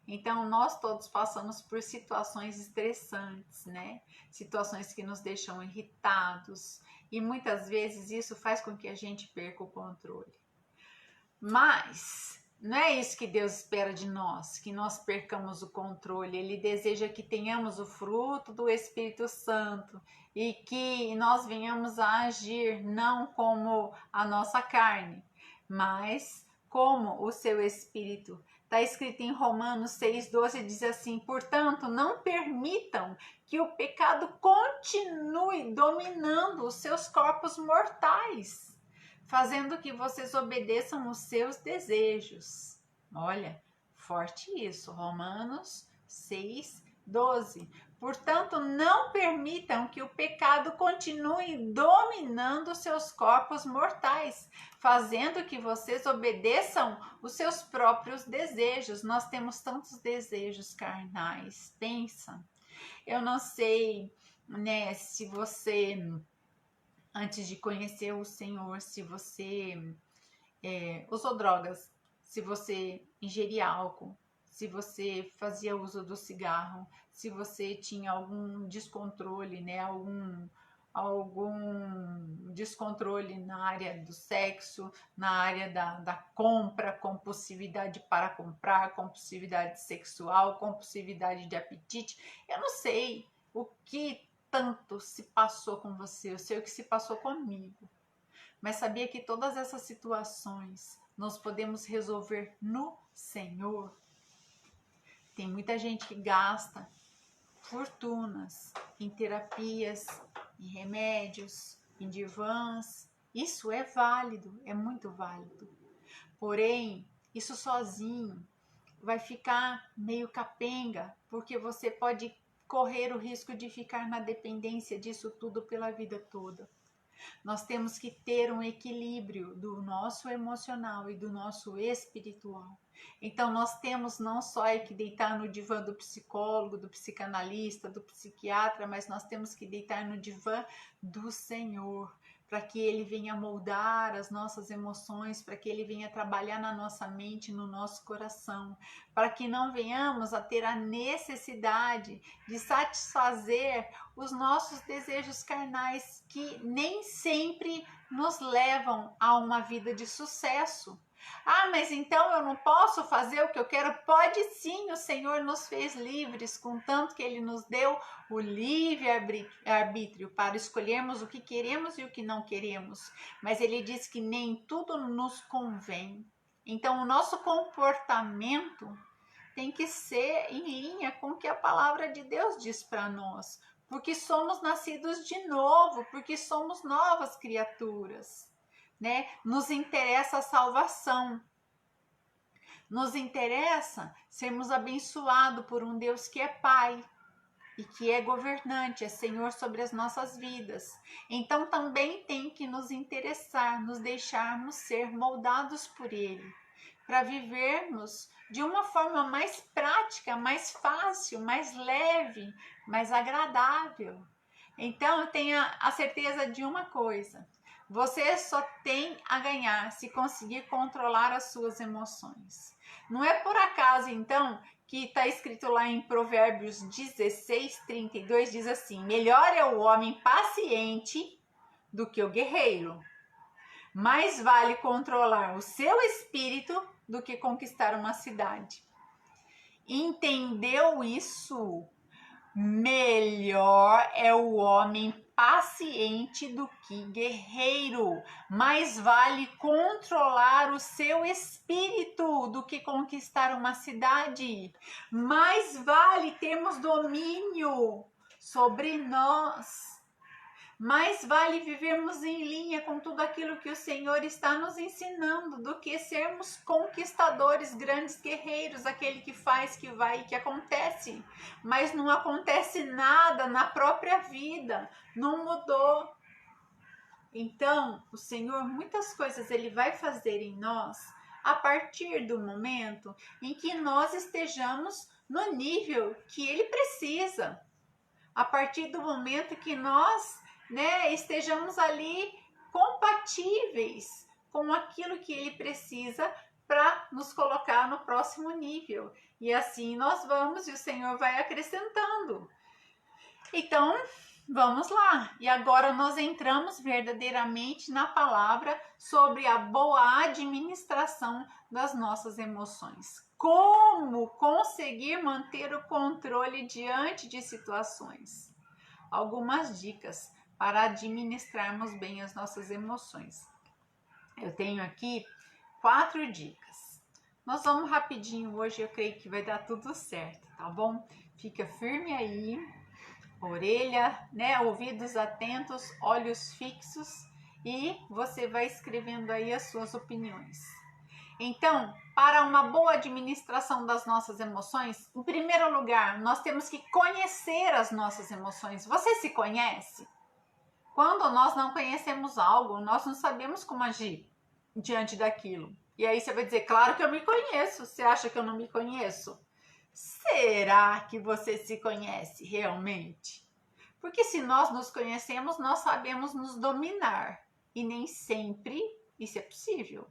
Então, nós todos passamos por situações estressantes, né? Situações que nos deixam irritados, e muitas vezes isso faz com que a gente perca o controle. Mas não é isso que Deus espera de nós, que nós percamos o controle. Ele deseja que tenhamos o fruto do Espírito Santo e que nós venhamos a agir não como a nossa carne, mas como o seu Espírito. Está escrito em Romanos 6,12, diz assim: portanto, não permitam que o pecado continue dominando os seus corpos mortais, fazendo que vocês obedeçam os seus desejos. Olha, forte isso, Romanos 6,12. Portanto, não permitam que o pecado continue dominando os seus corpos mortais, fazendo que vocês obedeçam os seus próprios desejos. Nós temos tantos desejos carnais, pensa. Eu não sei, né, se você, antes de conhecer o Senhor, se você usou drogas, se você ingeria álcool, se você fazia uso do cigarro, se você tinha algum descontrole, né, algum descontrole na área do sexo, na área da compra, compulsividade para comprar, compulsividade sexual, compulsividade de apetite. Eu não sei o que tanto se passou com você, eu sei o que se passou comigo. Mas sabia que todas essas situações nós podemos resolver no Senhor? Tem muita gente que gasta fortunas em terapias, em remédios, em divãs. Isso é válido, é muito válido. Porém, isso sozinho vai ficar meio capenga, porque você pode correr o risco de ficar na dependência disso tudo pela vida toda. Nós temos que ter um equilíbrio do nosso emocional e do nosso espiritual. Então, nós temos não só que deitar no divã do psicólogo, do psicanalista, do psiquiatra, mas nós temos que deitar no divã do Senhor, para que Ele venha moldar as nossas emoções, para que Ele venha trabalhar na nossa mente, no nosso coração, para que não venhamos a ter a necessidade de satisfazer os nossos desejos carnais, que nem sempre nos levam a uma vida de sucesso. Ah, mas então eu não posso fazer o que eu quero? Pode sim, o Senhor nos fez livres, contanto que Ele nos deu o livre-arbítrio para escolhermos o que queremos e o que não queremos. Mas Ele diz que nem tudo nos convém. Então, o nosso comportamento tem que ser em linha com o que a palavra de Deus diz para nós, porque somos nascidos de novo, porque somos novas criaturas, né? Nos interessa a salvação, nos interessa sermos abençoados por um Deus que é Pai e que é governante, é Senhor sobre as nossas vidas. Então também tem que nos interessar, nos deixarmos ser moldados por Ele, para vivermos de uma forma mais prática, mais fácil, mais leve, mais agradável. Então, tenha a certeza de uma coisa: você só tem a ganhar se conseguir controlar as suas emoções. Não é por acaso, então, que está escrito lá em Provérbios 16:32, diz assim: melhor é o homem paciente do que o guerreiro. Mais vale controlar o seu espírito do que conquistar uma cidade. Entendeu isso? Melhor é o homem paciente do que guerreiro. Mais vale controlar o seu espírito do que conquistar uma cidade. Mais vale termos domínio sobre nós. Mais vale vivermos em linha com tudo aquilo que o Senhor está nos ensinando do que sermos conquistadores, grandes guerreiros, aquele que faz, que vai e que acontece. Mas não acontece nada na própria vida, não mudou. Então, o Senhor, muitas coisas Ele vai fazer em nós a partir do momento em que nós estejamos no nível que Ele precisa. A partir do momento que nós estejamos ali compatíveis com aquilo que Ele precisa para nos colocar no próximo nível. E assim nós vamos e o Senhor vai acrescentando. Então, vamos lá. E agora nós entramos verdadeiramente na palavra sobre a boa administração das nossas emoções. Como conseguir manter o controle diante de situações. Algumas dicas para administrarmos bem as nossas emoções. Eu tenho aqui 4 dicas. Nós vamos rapidinho hoje, eu creio que vai dar tudo certo, tá bom? Fica firme aí, orelha, ouvidos atentos, olhos fixos e você vai escrevendo aí as suas opiniões. Então, para uma boa administração das nossas emoções, em primeiro lugar, nós temos que conhecer as nossas emoções. Você se conhece? Quando nós não conhecemos algo, nós não sabemos como agir diante daquilo. E aí você vai dizer, claro que eu me conheço. Você acha que eu não me conheço? Será que você se conhece realmente? Porque se nós nos conhecemos, nós sabemos nos dominar. E nem sempre isso é possível.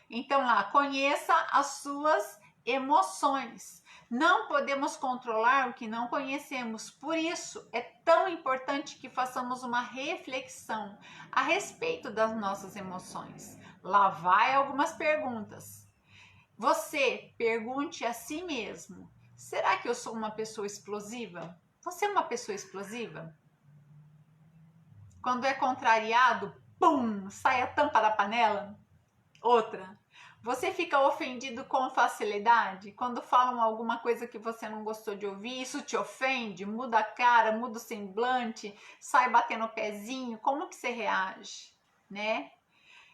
Então lá, conheça as suas emoções. Não podemos controlar o que não conhecemos. Por isso, é tão importante que façamos uma reflexão a respeito das nossas emoções. Lá vai algumas perguntas. Você pergunte a si mesmo, será que eu sou uma pessoa explosiva? Você é uma pessoa explosiva? Quando é contrariado, pum, sai a tampa da panela? Outra, você fica ofendido com facilidade? Quando falam alguma coisa que você não gostou de ouvir, isso te ofende? Muda a cara, muda o semblante, sai batendo o pezinho, como que você reage,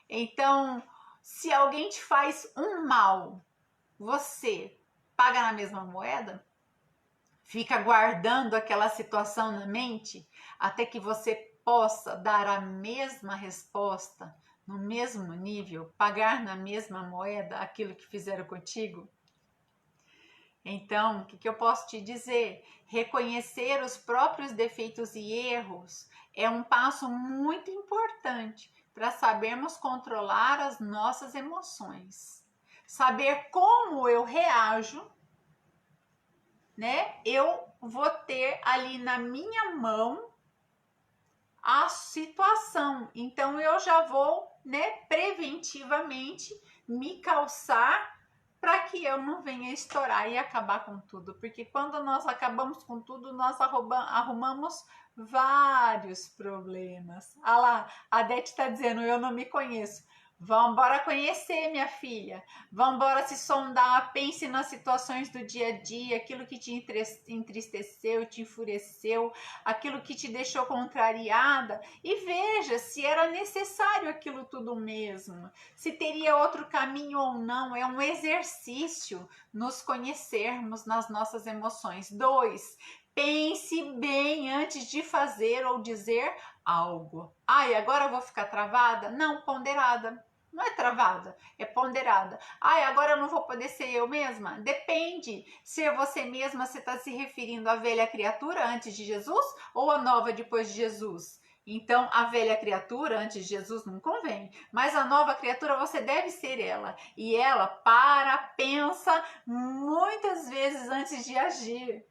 Então, se alguém te faz um mal, você paga na mesma moeda? Fica guardando aquela situação na mente até que você possa dar a mesma resposta no mesmo nível, pagar na mesma moeda aquilo que fizeram contigo? Então, o que eu posso te dizer? Reconhecer os próprios defeitos e erros é um passo muito importante para sabermos controlar as nossas emoções. Saber como eu reajo, Eu vou ter ali na minha mão a situação. Então, eu já vou, preventivamente me calçar para que eu não venha estourar e acabar com tudo. Porque quando nós acabamos com tudo, nós arrumamos vários problemas. Ah lá, a Dete está dizendo, eu não me conheço. Vamos embora conhecer, minha filha. Vamos embora se sondar. Pense nas situações do dia a dia, aquilo que te entristeceu, te enfureceu, aquilo que te deixou contrariada. E veja se era necessário aquilo tudo mesmo. Se teria outro caminho ou não. É um exercício nos conhecermos nas nossas emoções. 2. Pense bem antes de fazer ou dizer algo. Ai, agora eu vou ficar travada? Não, ponderada. Não é travada, é ponderada. Ai, agora eu não vou poder ser eu mesma? Depende. Ser você mesma, você está se referindo à velha criatura antes de Jesus ou à nova depois de Jesus? Então, a velha criatura antes de Jesus não convém. Mas a nova criatura, você deve ser ela. E ela pensa muitas vezes antes de agir.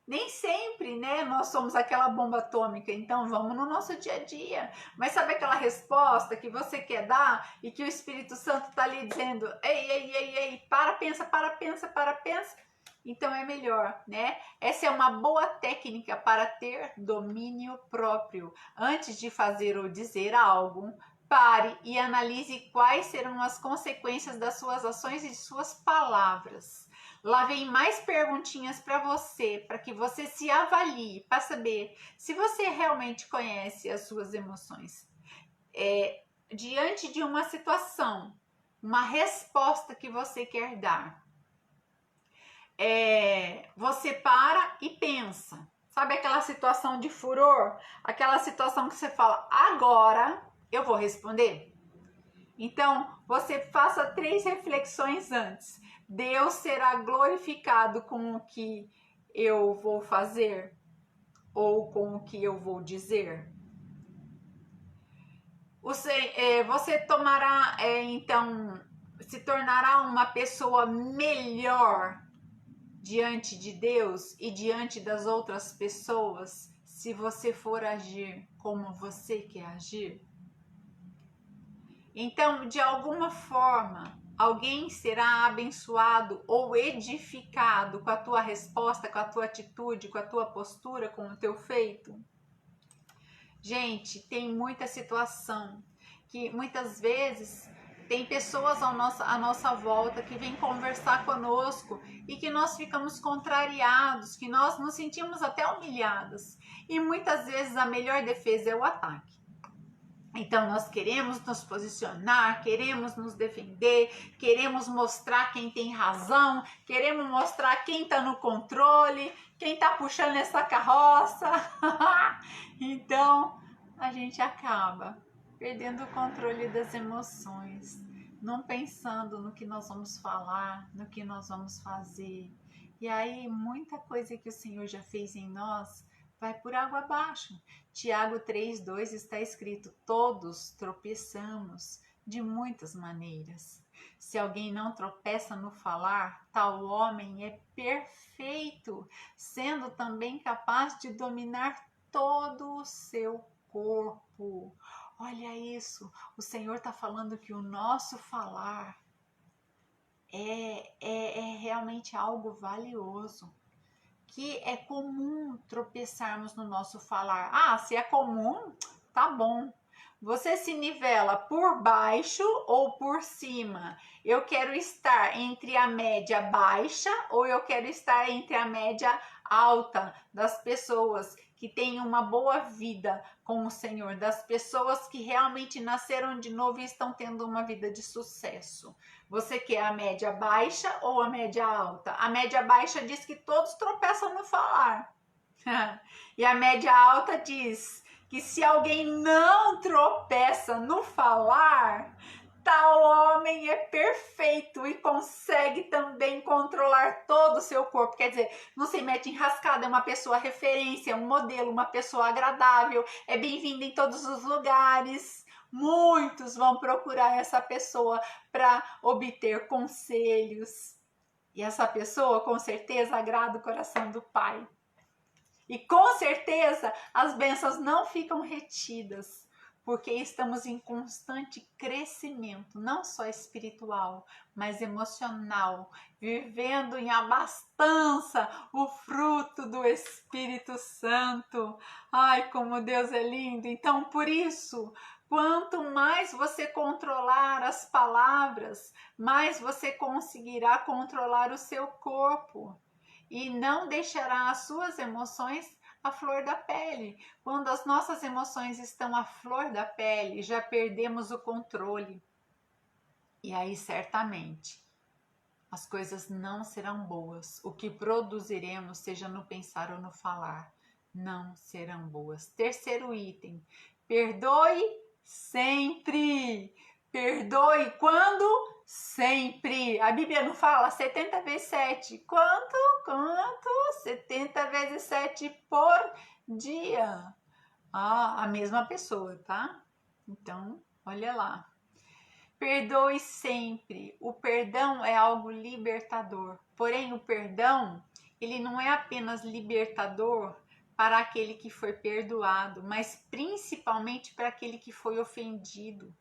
Nem sempre, nós somos aquela bomba atômica, então vamos no nosso dia a dia. Mas sabe aquela resposta que você quer dar e que o Espírito Santo está ali dizendo, ei, para, pensa. Então é melhor, né? Essa é uma boa técnica para ter domínio próprio. Antes de fazer ou dizer algo, pare e analise quais serão as consequências das suas ações e de suas palavras. Lá vem mais perguntinhas para você, para que você se avalie, para saber se você realmente conhece as suas emoções. Diante de uma situação, uma resposta que você quer dar, você para e pensa. Sabe aquela situação de furor? Aquela situação que você fala, agora eu vou responder? Então, você faça 3 reflexões antes. Deus será glorificado com o que eu vou fazer ou com o que eu vou dizer? Você tomará, então, se tornará uma pessoa melhor diante de Deus e diante das outras pessoas se você for agir como você quer agir? Então, de alguma forma, alguém será abençoado ou edificado com a tua resposta, com a tua atitude, com a tua postura, com o teu feito? Gente, tem muita situação que muitas vezes tem pessoas à nossa volta que vêm conversar conosco e que nós ficamos contrariados, que nós nos sentimos até humilhados. E muitas vezes a melhor defesa é o ataque. Então nós queremos nos posicionar, queremos nos defender, queremos mostrar quem tem razão, queremos mostrar quem está no controle, quem está puxando essa carroça. Então a gente acaba perdendo o controle das emoções, não pensando no que nós vamos falar, no que nós vamos fazer. E aí muita coisa que o Senhor já fez em nós vai por água abaixo. Tiago 3,2 está escrito: todos tropeçamos de muitas maneiras. Se alguém não tropeça no falar, tal homem é perfeito, sendo também capaz de dominar todo o seu corpo. Olha isso, o Senhor está falando que o nosso falar é realmente algo valioso, que é comum tropeçarmos no nosso falar. Ah, se é comum, tá bom. Você se nivela por baixo ou por cima? Eu quero estar entre a média baixa ou eu quero estar entre a média alta das pessoas que têm uma boa vida com o Senhor, das pessoas que realmente nasceram de novo e estão tendo uma vida de sucesso? Você quer a média baixa ou a média alta? A média baixa diz que todos tropeçam no falar. E a média alta diz que se alguém não tropeça no falar, tal homem é perfeito e consegue também controlar todo o seu corpo. Quer dizer, não se mete em rascada, é uma pessoa referência, um modelo, uma pessoa agradável, é bem-vinda em todos os lugares. Muitos vão procurar essa pessoa para obter conselhos. E essa pessoa, com certeza, agrada o coração do Pai. E com certeza as bênçãos não ficam retidas, porque estamos em constante crescimento, não só espiritual, mas emocional, vivendo em abastança o fruto do Espírito Santo. Ai, como Deus é lindo! Então, por isso, quanto mais você controlar as palavras, mais você conseguirá controlar o seu corpo. E não deixará as suas emoções à flor da pele. Quando as nossas emoções estão à flor da pele, já perdemos o controle. E aí, certamente, as coisas não serão boas. O que produziremos, seja no pensar ou no falar, não serão boas. Terceiro item: perdoe sempre. Perdoe quando? Sempre. A Bíblia não fala 70 vezes 7. Quanto? 70 vezes 7 por dia. Ah, a mesma pessoa, tá? Então, olha lá. Perdoe sempre. O perdão é algo libertador. Porém, o perdão, ele não é apenas libertador para aquele que foi perdoado, mas principalmente para aquele que foi ofendido.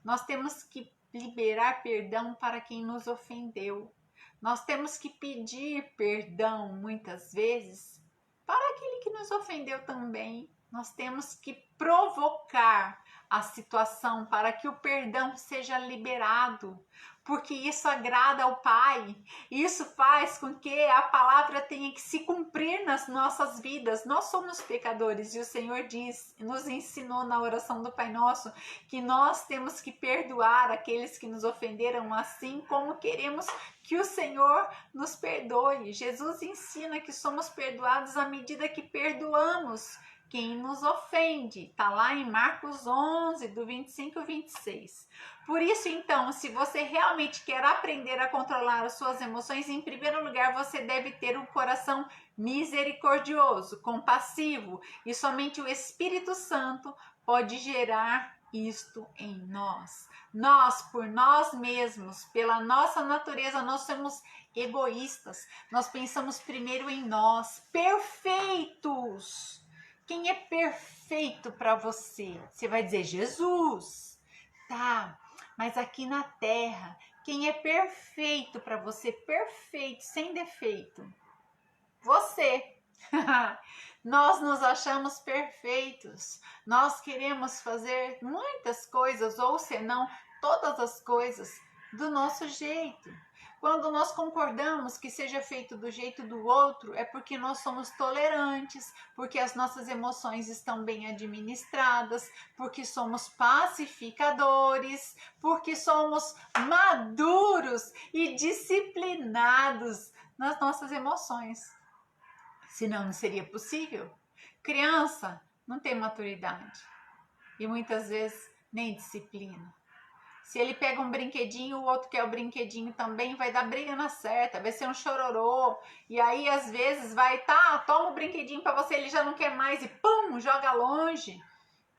Nós temos que liberar perdão para quem nos ofendeu, Nós temos que pedir perdão muitas vezes para aquele que nos ofendeu também. Nós temos que provocar a situação para que o perdão seja liberado, porque isso agrada ao Pai. Isso faz com que a palavra tenha que se cumprir nas nossas vidas. Nós somos pecadores e o Senhor nos ensinou na oração do Pai Nosso que nós temos que perdoar aqueles que nos ofenderam, assim como queremos que o Senhor nos perdoe. Jesus ensina que somos perdoados à medida que perdoamos quem nos ofende. Está lá em Marcos 11, do 25 ao 26. Por isso, então, se você realmente quer aprender a controlar as suas emoções, em primeiro lugar, você deve ter um coração misericordioso, compassivo, e somente o Espírito Santo pode gerar isto em nós. Nós, por nós mesmos, pela nossa natureza, nós somos egoístas. Nós pensamos primeiro em nós, perfeitos. Quem é perfeito para você? Você vai dizer Jesus. Tá, mas aqui na terra, quem é perfeito para você? Perfeito, sem defeito. Você. Nós nos achamos perfeitos. Nós queremos fazer muitas coisas, ou senão todas as coisas, do nosso jeito. Quando nós concordamos que seja feito do jeito do outro, é porque nós somos tolerantes, porque as nossas emoções estão bem administradas, porque somos pacificadores, porque somos maduros e disciplinados nas nossas emoções. Senão não seria possível. Criança não tem maturidade e muitas vezes nem disciplina. Se ele pega um brinquedinho, o outro quer o brinquedinho também, vai dar briga na certa, vai ser um chororô. E aí, às vezes, vai, tá, toma o brinquedinho para você, ele já não quer mais e pum, joga longe.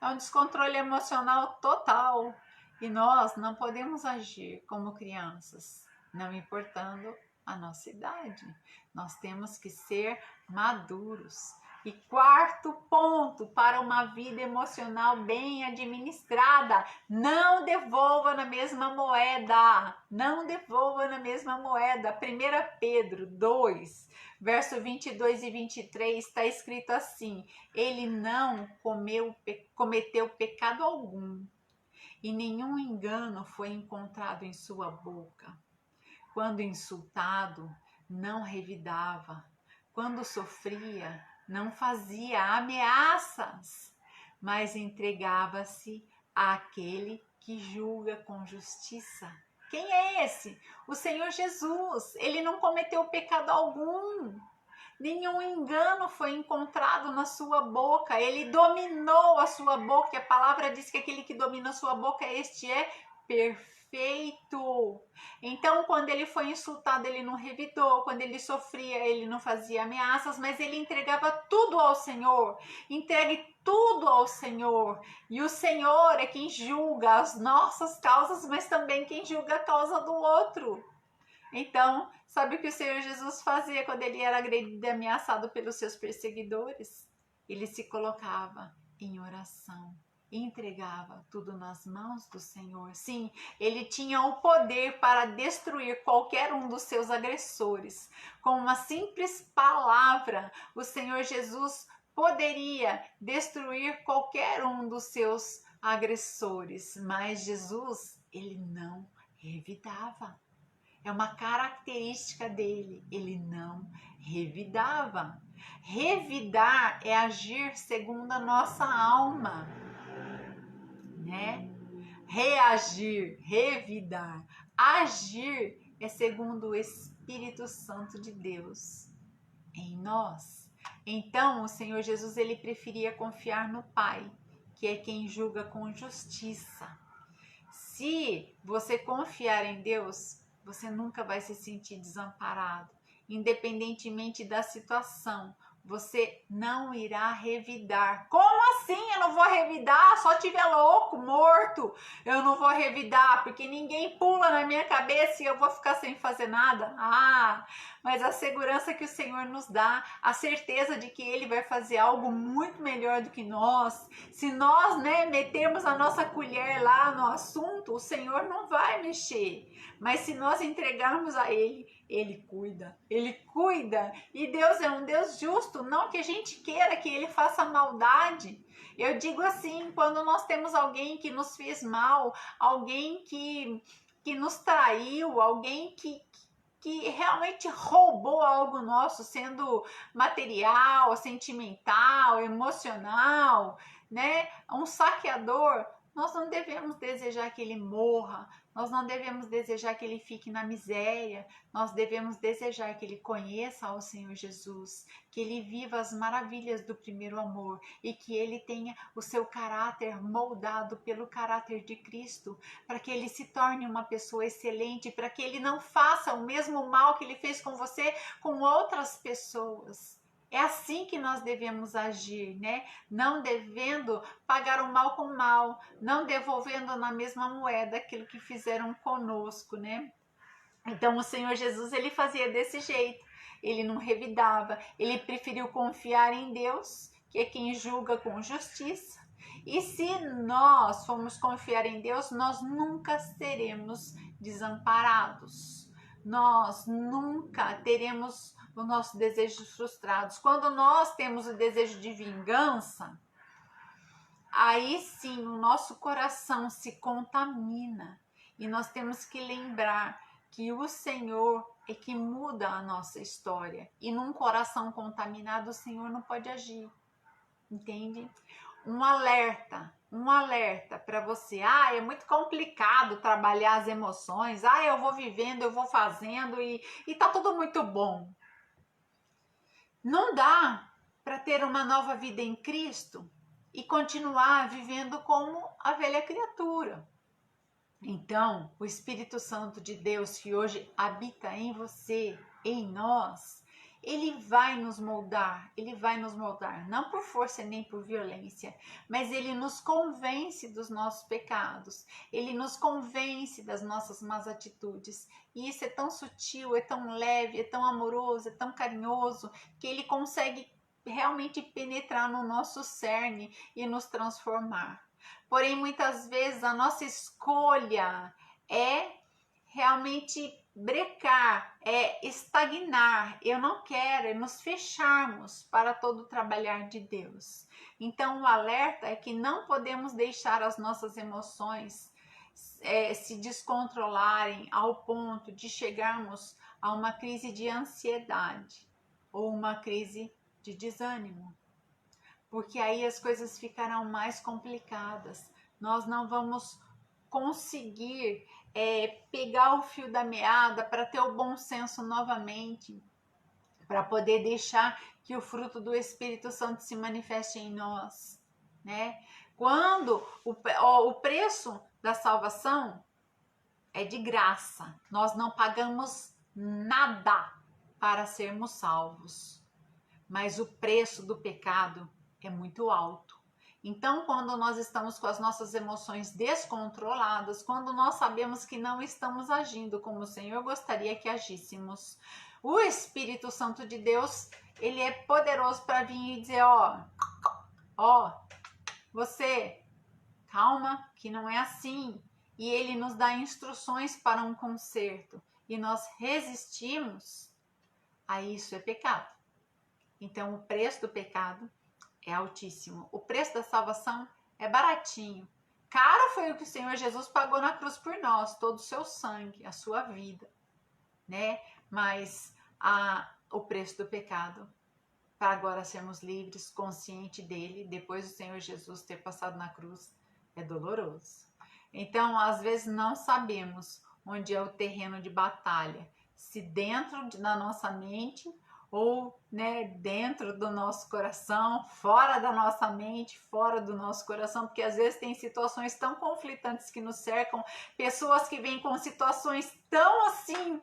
É um descontrole emocional total. E nós não podemos agir como crianças, não importando a nossa idade. Nós temos que ser maduros. E quarto ponto para uma vida emocional bem administrada: não devolva na mesma moeda. Não devolva na mesma moeda. 1 Pedro 2, verso 22 e 23 está escrito assim: ele não cometeu pecado algum e nenhum engano foi encontrado em sua boca. Quando insultado, não revidava. Quando sofria, não fazia ameaças, mas entregava-se àquele que julga com justiça. Quem é esse? O Senhor Jesus. Ele não cometeu pecado algum. Nenhum engano foi encontrado na sua boca. Ele dominou a sua boca. E a palavra diz que aquele que domina a sua boca, este é perfeito. Então, quando ele foi insultado, ele não revidou. Quando ele sofria, ele não fazia ameaças, mas ele entregava tudo ao Senhor. Entregue tudo ao Senhor. E o Senhor é quem julga as nossas causas, mas também quem julga a causa do outro. Então, sabe o que o Senhor Jesus fazia quando ele era agredido e ameaçado pelos seus perseguidores? Ele se colocava em oração. Entregava tudo nas mãos do Senhor. Sim, ele tinha o poder para destruir qualquer um dos seus agressores. Com uma simples palavra, o Senhor Jesus poderia destruir qualquer um dos seus agressores. Mas Jesus, ele não revidava. É uma característica dele, ele não revidava. Revidar é agir segundo a nossa alma. Né? Reagir, revidar. Agir é segundo o Espírito Santo de Deus em nós. Então, o Senhor Jesus, ele preferia confiar no Pai, que é quem julga com justiça. Se você confiar em Deus, você nunca vai se sentir desamparado, independentemente da situação. Você não irá revidar. Como assim eu não vou revidar? Só tiver louco, morto, eu não vou revidar, porque ninguém pula na minha cabeça e eu vou ficar sem fazer nada. Mas a segurança que o Senhor nos dá, a certeza de que Ele vai fazer algo muito melhor do que nós. Se nós, metermos a nossa colher lá no assunto, o Senhor não vai mexer. Mas se nós entregarmos a Ele, Ele cuida, e Deus é um Deus justo, não que a gente queira que Ele faça maldade. Eu digo assim, quando nós temos alguém que nos fez mal, alguém que nos traiu, alguém que realmente roubou algo nosso, sendo material, sentimental, emocional, né? Um saqueador, nós não devemos desejar que ele morra, nós não devemos desejar que ele fique na miséria, nós devemos desejar que ele conheça ao Senhor Jesus, que ele viva as maravilhas do primeiro amor e que ele tenha o seu caráter moldado pelo caráter de Cristo, para que ele se torne uma pessoa excelente, para que ele não faça o mesmo mal que ele fez com você com outras pessoas. É assim que nós devemos agir, né? Não devendo pagar o mal com o mal, não devolvendo na mesma moeda aquilo que fizeram conosco, né? Então o Senhor Jesus, ele fazia desse jeito, ele não revidava, ele preferiu confiar em Deus, que é quem julga com justiça. E se nós formos confiar em Deus, nós nunca seremos desamparados, nós nunca teremos os nossos desejos frustrados. Quando nós temos o desejo de vingança, aí sim o nosso coração se contamina e nós temos que lembrar que o Senhor é que muda a nossa história, e num coração contaminado o Senhor não pode agir, entende? Um alerta para você. É muito complicado trabalhar as emoções, eu vou vivendo, eu vou fazendo e tá tudo muito bom. Não dá para ter uma nova vida em Cristo e continuar vivendo como a velha criatura. Então, o Espírito Santo de Deus, que hoje habita em você, em nós, ele vai nos moldar, não por força nem por violência, mas ele nos convence dos nossos pecados, ele nos convence das nossas más atitudes, e isso é tão sutil, é tão leve, é tão amoroso, é tão carinhoso, que ele consegue realmente penetrar no nosso cerne e nos transformar. Porém, muitas vezes a nossa escolha é realmente brecar, é estagnar. Eu não quero, é nos fecharmos para todo o trabalhar de Deus. Então, o alerta é que não podemos deixar as nossas emoções se descontrolarem ao ponto de chegarmos a uma crise de ansiedade ou uma crise de desânimo. Porque aí as coisas ficarão mais complicadas. Nós não vamos conseguir pegar o fio da meada para ter o bom senso novamente, para poder deixar que o fruto do Espírito Santo se manifeste em nós, né? Quando o preço da salvação é de graça, nós não pagamos nada para sermos salvos, mas o preço do pecado é muito alto. Então, quando nós estamos com as nossas emoções descontroladas, quando nós sabemos que não estamos agindo como o Senhor gostaria que agíssemos, o Espírito Santo de Deus, ele é poderoso para vir e dizer, você, calma, que não é assim. E ele nos dá instruções para um conserto. E nós resistimos a isso, é pecado. Então, o preço do pecado é altíssimo. O preço da salvação é baratinho. Caro foi o que o Senhor Jesus pagou na cruz por nós, todo o seu sangue, a sua vida, né? Mas o preço do pecado, para agora sermos livres, consciente dele, depois do Senhor Jesus ter passado na cruz, é doloroso. Então, às vezes não sabemos onde é o terreno de batalha, se dentro da nossa mente ou, né, dentro do nosso coração, fora da nossa mente, fora do nosso coração, porque às vezes tem situações tão conflitantes que nos cercam, pessoas que vêm com situações tão assim,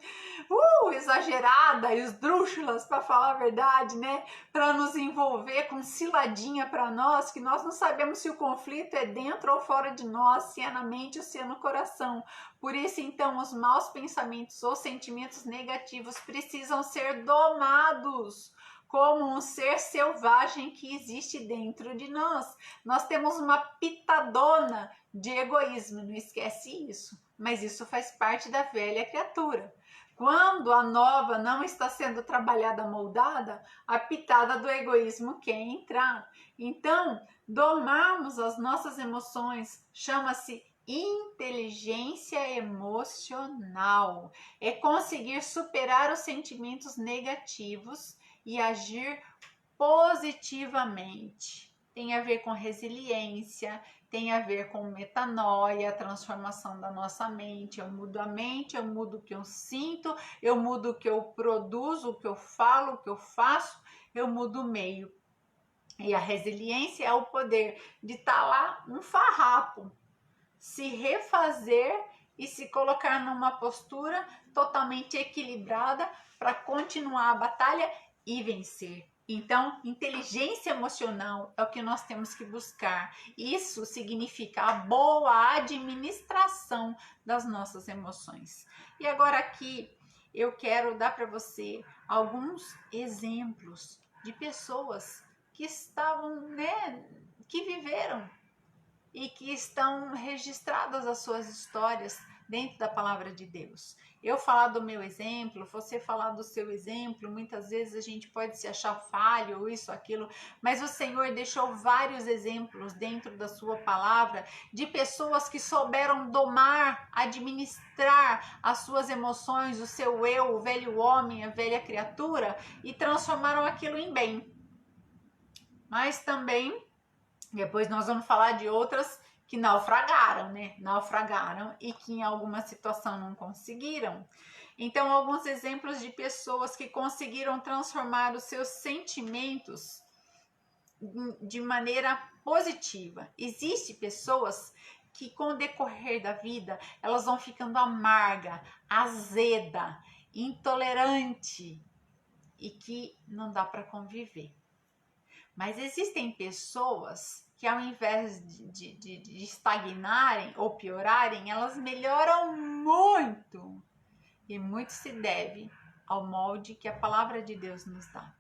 exageradas e esdrúxulas, para falar a verdade, né, para nos envolver com ciladinha para nós, que nós não sabemos se o conflito é dentro ou fora de nós, se é na mente ou se é no coração. Por isso, então, os maus pensamentos ou sentimentos negativos precisam ser domados como um ser selvagem que existe dentro de nós. Nós temos uma pitadona de egoísmo, não esquece isso. Mas isso faz parte da velha criatura. Quando a nova não está sendo trabalhada, moldada, a pitada do egoísmo quer entrar. Então, domarmos as nossas emoções chama-se inteligência emocional. É conseguir superar os sentimentos negativos e agir positivamente. Tem a ver com resiliência, tem a ver com metanoia, a transformação da nossa mente. Eu mudo a mente, eu mudo o que eu sinto, eu mudo o que eu produzo, o que eu falo, o que eu faço, eu mudo o meio. E a resiliência é o poder de estar lá um farrapo, se refazer e se colocar numa postura totalmente equilibrada para continuar a batalha e vencer. Então, inteligência emocional é o que nós temos que buscar. Isso significa a boa administração das nossas emoções. E agora aqui eu quero dar para você alguns exemplos de pessoas que estavam, que viveram e que estão registradas as suas histórias dentro da palavra de Deus. Eu falar do meu exemplo, você falar do seu exemplo, muitas vezes a gente pode se achar falho ou isso, aquilo, mas o Senhor deixou vários exemplos dentro da sua palavra de pessoas que souberam domar, administrar as suas emoções, o seu eu, o velho homem, a velha criatura, e transformaram aquilo em bem. Mas também depois nós vamos falar de outras que naufragaram, né? Naufragaram e que em alguma situação não conseguiram. Então, alguns exemplos de pessoas que conseguiram transformar os seus sentimentos de maneira positiva. Existem pessoas que com o decorrer da vida, elas vão ficando amarga, azeda, intolerante e que não dá para conviver. Mas existem pessoas que ao invés de estagnarem ou piorarem, elas melhoram muito. E muito se deve ao molde que a palavra de Deus nos dá.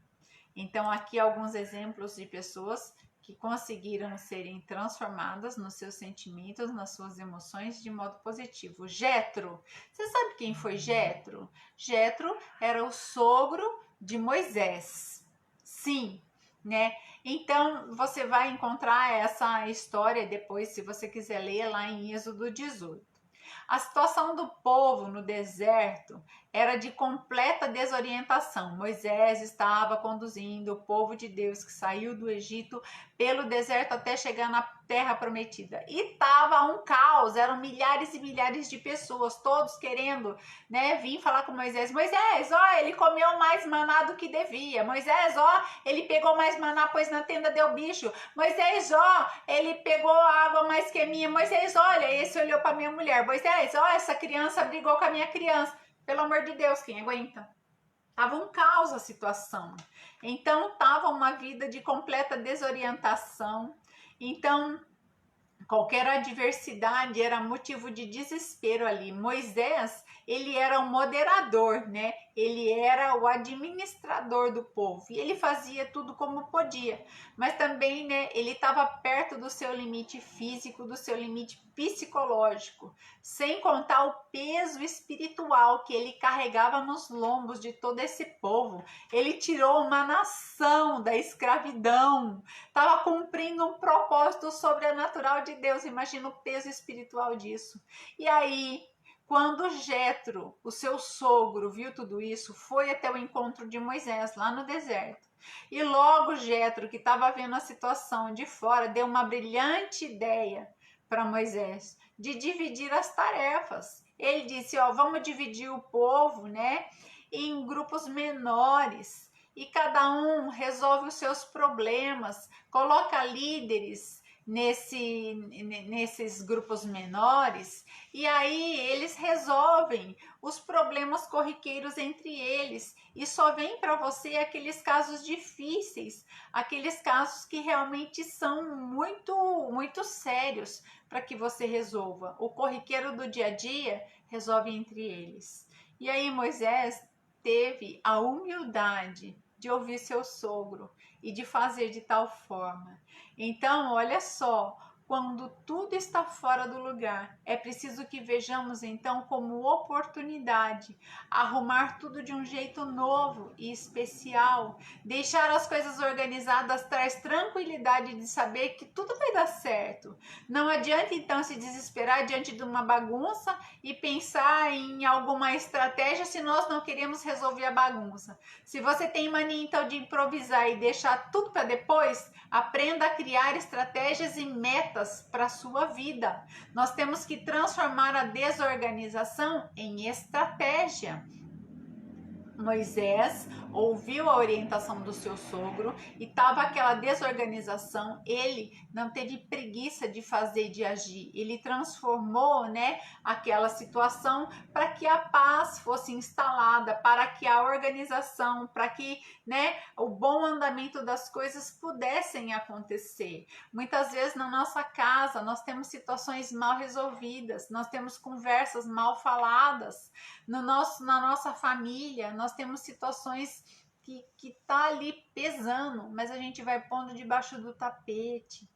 Então aqui alguns exemplos de pessoas que conseguiram serem transformadas nos seus sentimentos, nas suas emoções de modo positivo. Jetro, você sabe quem foi Jetro? Jetro era o sogro de Moisés. Sim, né? Então você vai encontrar essa história depois, se você quiser ler lá em Êxodo 18. A situação do povo no deserto era de completa desorientação. Moisés estava conduzindo o povo de Deus que saiu do Egito pelo deserto até chegar na terra prometida. E estava um caos, eram milhares e milhares de pessoas, todos querendo, vir falar com Moisés. Moisés, ó, ele comeu mais maná do que devia. Moisés, ó, ele pegou mais maná, pois na tenda deu bicho. Moisés, ó, ele pegou água mais que a minha. Moisés, olha, esse olhou para minha mulher. Moisés, ó, essa criança brigou com a minha criança. Pelo amor de Deus, quem aguenta? Tava um caos a situação. Então, tava uma vida de completa desorientação. Então, qualquer adversidade era motivo de desespero ali. Moisés, ele era o moderador, né? Ele era o administrador do povo e ele fazia tudo como podia. Mas também, ele estava perto do seu limite físico, do seu limite psicológico, sem contar o peso espiritual que ele carregava nos lombos de todo esse povo. Ele tirou uma nação da escravidão, estava cumprindo um propósito sobrenatural de Deus. Imagina o peso espiritual disso. E aí, quando Jetro, o seu sogro, viu tudo isso, foi até o encontro de Moisés lá no deserto. E logo Jetro, que estava vendo a situação de fora, deu uma brilhante ideia para Moisés de dividir as tarefas. Ele disse, ó, vamos dividir o povo, em grupos menores. E cada um resolve os seus problemas, coloca líderes nesses grupos menores, e aí eles resolvem os problemas corriqueiros entre eles, e só vem para você aqueles casos difíceis, aqueles casos que realmente são muito, muito sérios para que você resolva. O corriqueiro do dia a dia resolve entre eles. E aí Moisés teve a humildade de ouvir seu sogro e de fazer de tal forma. Então, olha só, quando tudo está fora do lugar. É preciso que vejamos então como oportunidade, arrumar tudo de um jeito novo e especial. Deixar as coisas organizadas traz tranquilidade de saber que tudo vai dar certo. Não adianta então se desesperar diante de uma bagunça e pensar em alguma estratégia se nós não queremos resolver a bagunça. Se você tem mania então de improvisar e deixar tudo para depois, aprenda a criar estratégias e metas para a sua vida. Nós temos que transformar a desorganização em estratégia. Moisés ouviu a orientação do seu sogro e estava aquela desorganização. Ele não teve preguiça de fazer, de agir. Ele transformou, aquela situação para que a paz fosse instalada, para que a organização, para que, o bom andamento das coisas pudessem acontecer. Muitas vezes na nossa casa nós temos situações mal resolvidas, nós temos conversas mal faladas, na nossa família nós temos situações que tá ali pesando, mas a gente vai pondo debaixo do tapete,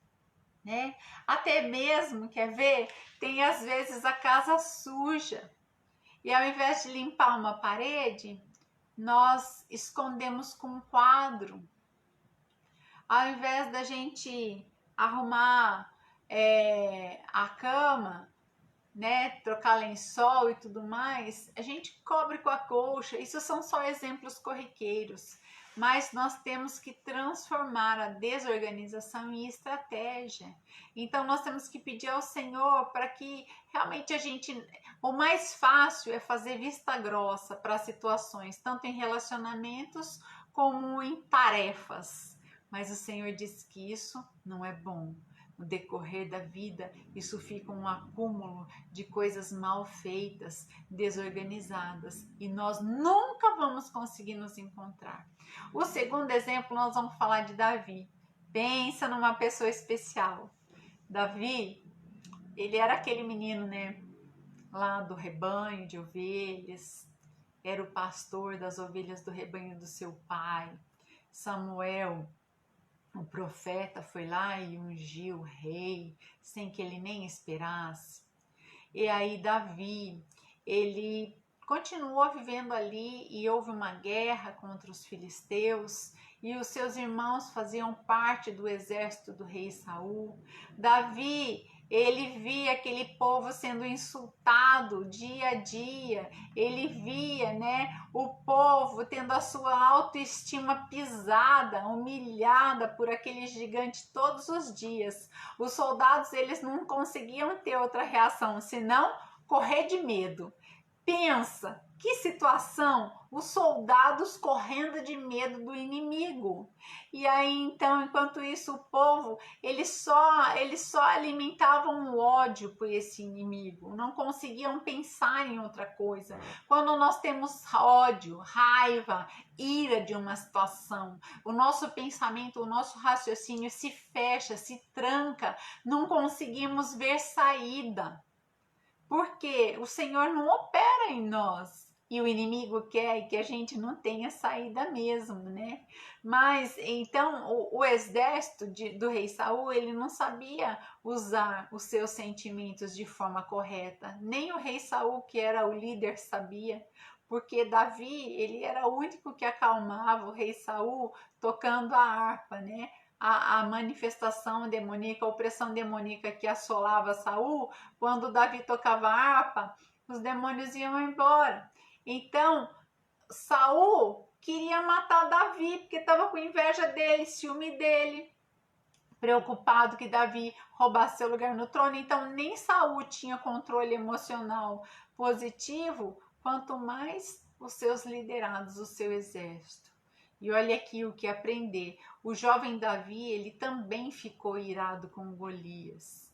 Até mesmo, quer ver? Tem às vezes a casa suja e ao invés de limpar uma parede, nós escondemos com um quadro. Ao invés da gente arrumar a cama, trocar lençol e tudo mais, a gente cobre com a colcha. Isso são só exemplos corriqueiros, mas nós temos que transformar a desorganização em estratégia. Então nós temos que pedir ao Senhor para que realmente o mais fácil é fazer vista grossa para situações, tanto em relacionamentos como em tarefas, mas o Senhor diz que isso não é bom. No decorrer da vida, isso fica um acúmulo de coisas mal feitas, desorganizadas, e nós nunca vamos conseguir nos encontrar. O segundo exemplo, nós vamos falar de Davi. Pensa numa pessoa especial. Davi, ele era aquele menino, lá do rebanho de ovelhas, era o pastor das ovelhas do rebanho do seu pai. Samuel, o profeta, foi lá e ungiu o rei sem que ele nem esperasse. E aí Davi, ele continuou vivendo ali e houve uma guerra contra os filisteus e os seus irmãos faziam parte do exército do rei Saul. Davi, ele via aquele povo sendo insultado dia a dia, ele via, o povo tendo a sua autoestima pisada, humilhada por aquele gigante todos os dias. Os soldados, eles não conseguiam ter outra reação, senão correr de medo. Pensa, que situação, os soldados correndo de medo do inimigo. E aí então, enquanto isso, o povo, eles só alimentavam o ódio por esse inimigo, não conseguiam pensar em outra coisa. Quando nós temos ódio, raiva, ira de uma situação, o nosso pensamento, o nosso raciocínio se fecha, se tranca, não conseguimos ver saída. Porque o Senhor não opera em nós e o inimigo quer que a gente não tenha saída mesmo, Mas então o exército do rei Saul, ele não sabia usar os seus sentimentos de forma correta. Nem o rei Saul, que era o líder, sabia. Porque Davi, ele era o único que acalmava o rei Saul tocando a harpa, A manifestação demoníaca, a opressão demoníaca que assolava Saul, quando Davi tocava a harpa, os demônios iam embora. Então, Saul queria matar Davi, porque estava com inveja dele, ciúme dele, preocupado que Davi roubasse seu lugar no trono. Então, nem Saul tinha controle emocional positivo, quanto mais os seus liderados, o seu exército. E olha aqui o que aprender. O jovem Davi, ele também ficou irado com Golias,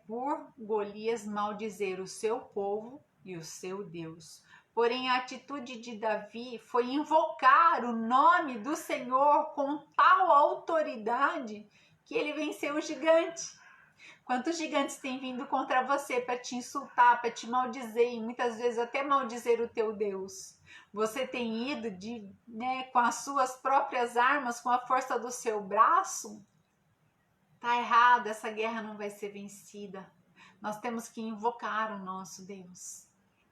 por Golias maldizer o seu povo e o seu Deus. Porém, a atitude de Davi foi invocar o nome do Senhor com tal autoridade que ele venceu o gigante. Quantos gigantes têm vindo contra você para te insultar, para te maldizer e muitas vezes até maldizer o teu Deus? Você tem ido com as suas próprias armas, com a força do seu braço? Tá errado, essa guerra não vai ser vencida. Nós temos que invocar o nosso Deus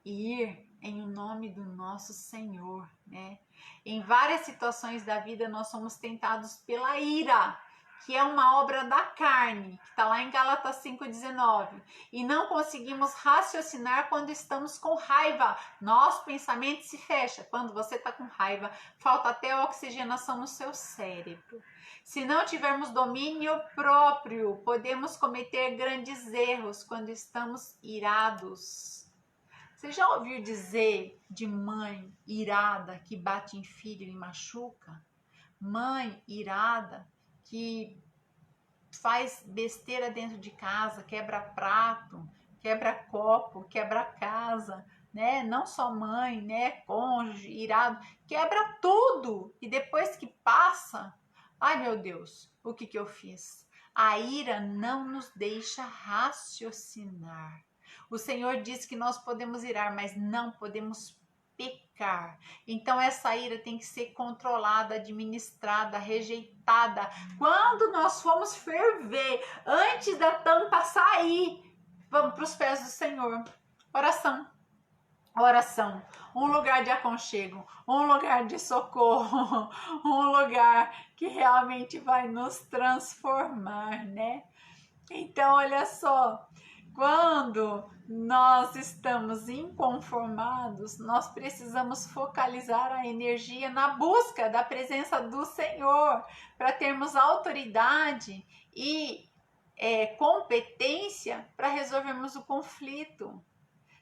e ir em nome do nosso Senhor, né? Em várias situações da vida nós somos tentados pela ira, que é uma obra da carne, que está lá em Gálatas 5,19. E não conseguimos raciocinar quando estamos com raiva. Nosso pensamento se fecha. Quando você está com raiva, falta até oxigenação no seu cérebro. Se não tivermos domínio próprio, podemos cometer grandes erros quando estamos irados. Você já ouviu dizer de mãe irada que bate em filho e machuca? Mãe irada que faz besteira dentro de casa, quebra prato, quebra copo, quebra casa, né? Não só mãe, né? Cônjuge, irado, quebra tudo. E depois que passa, ai meu Deus, o que eu fiz? A ira não nos deixa raciocinar. O Senhor diz que nós podemos irar, mas não podemos pecar. Então essa ira tem que ser controlada, administrada, rejeitada. Quando nós formos ferver, antes da tampa sair, vamos para os pés do Senhor. Oração. Oração, um lugar de aconchego, um lugar de socorro, um lugar que realmente vai nos transformar, né? Então, olha só, quando nós estamos inconformados, nós precisamos focalizar a energia na busca da presença do Senhor, para termos autoridade e competência para resolvermos o conflito.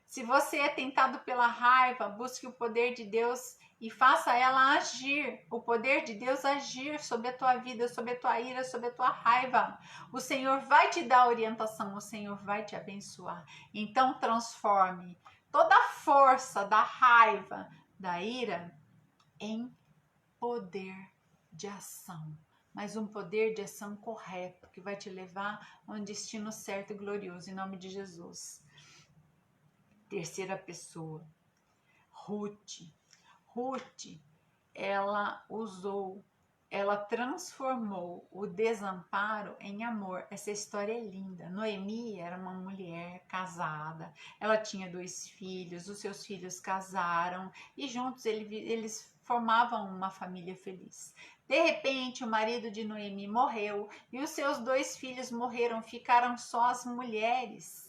Se você é tentado pela raiva, busque o poder de Deus e faça ela agir, o poder de Deus agir sobre a tua vida, sobre a tua ira, sobre a tua raiva. O Senhor vai te dar orientação, o Senhor vai te abençoar. Então transforme toda a força da raiva, da ira, em poder de ação. Mas um poder de ação correto, que vai te levar a um destino certo e glorioso, em nome de Jesus. Terceira pessoa, Ruth, ela transformou o desamparo em amor. Essa história é linda. Noemi era uma mulher casada, ela tinha 2 filhos, os seus filhos casaram e juntos eles formavam uma família feliz. De repente, o marido de Noemi morreu e os seus 2 filhos morreram, ficaram só as mulheres.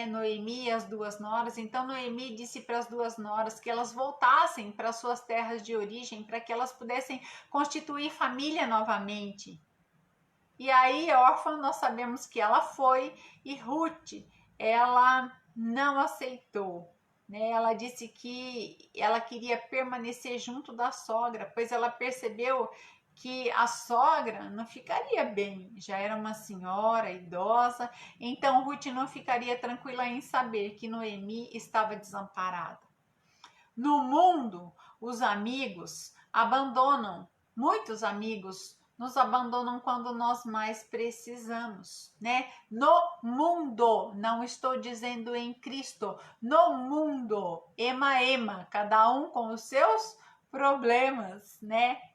Noemi e as 2 noras. Então Noemi disse para as 2 noras que elas voltassem para suas terras de origem, para que elas pudessem constituir família novamente. E aí, órfã, nós sabemos que ela foi, e Ruth, ela não aceitou. Ela disse que ela queria permanecer junto da sogra, pois ela percebeu que a sogra não ficaria bem, já era uma senhora idosa, então Ruth não ficaria tranquila em saber que Noemi estava desamparada. No mundo, os amigos abandonam, muitos amigos nos abandonam quando nós mais precisamos, No mundo, não estou dizendo em Cristo, no mundo, ema, cada um com os seus problemas,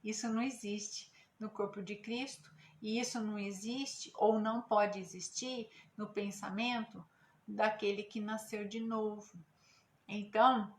Isso não existe no corpo de Cristo, e isso não existe ou não pode existir no pensamento daquele que nasceu de novo. Então,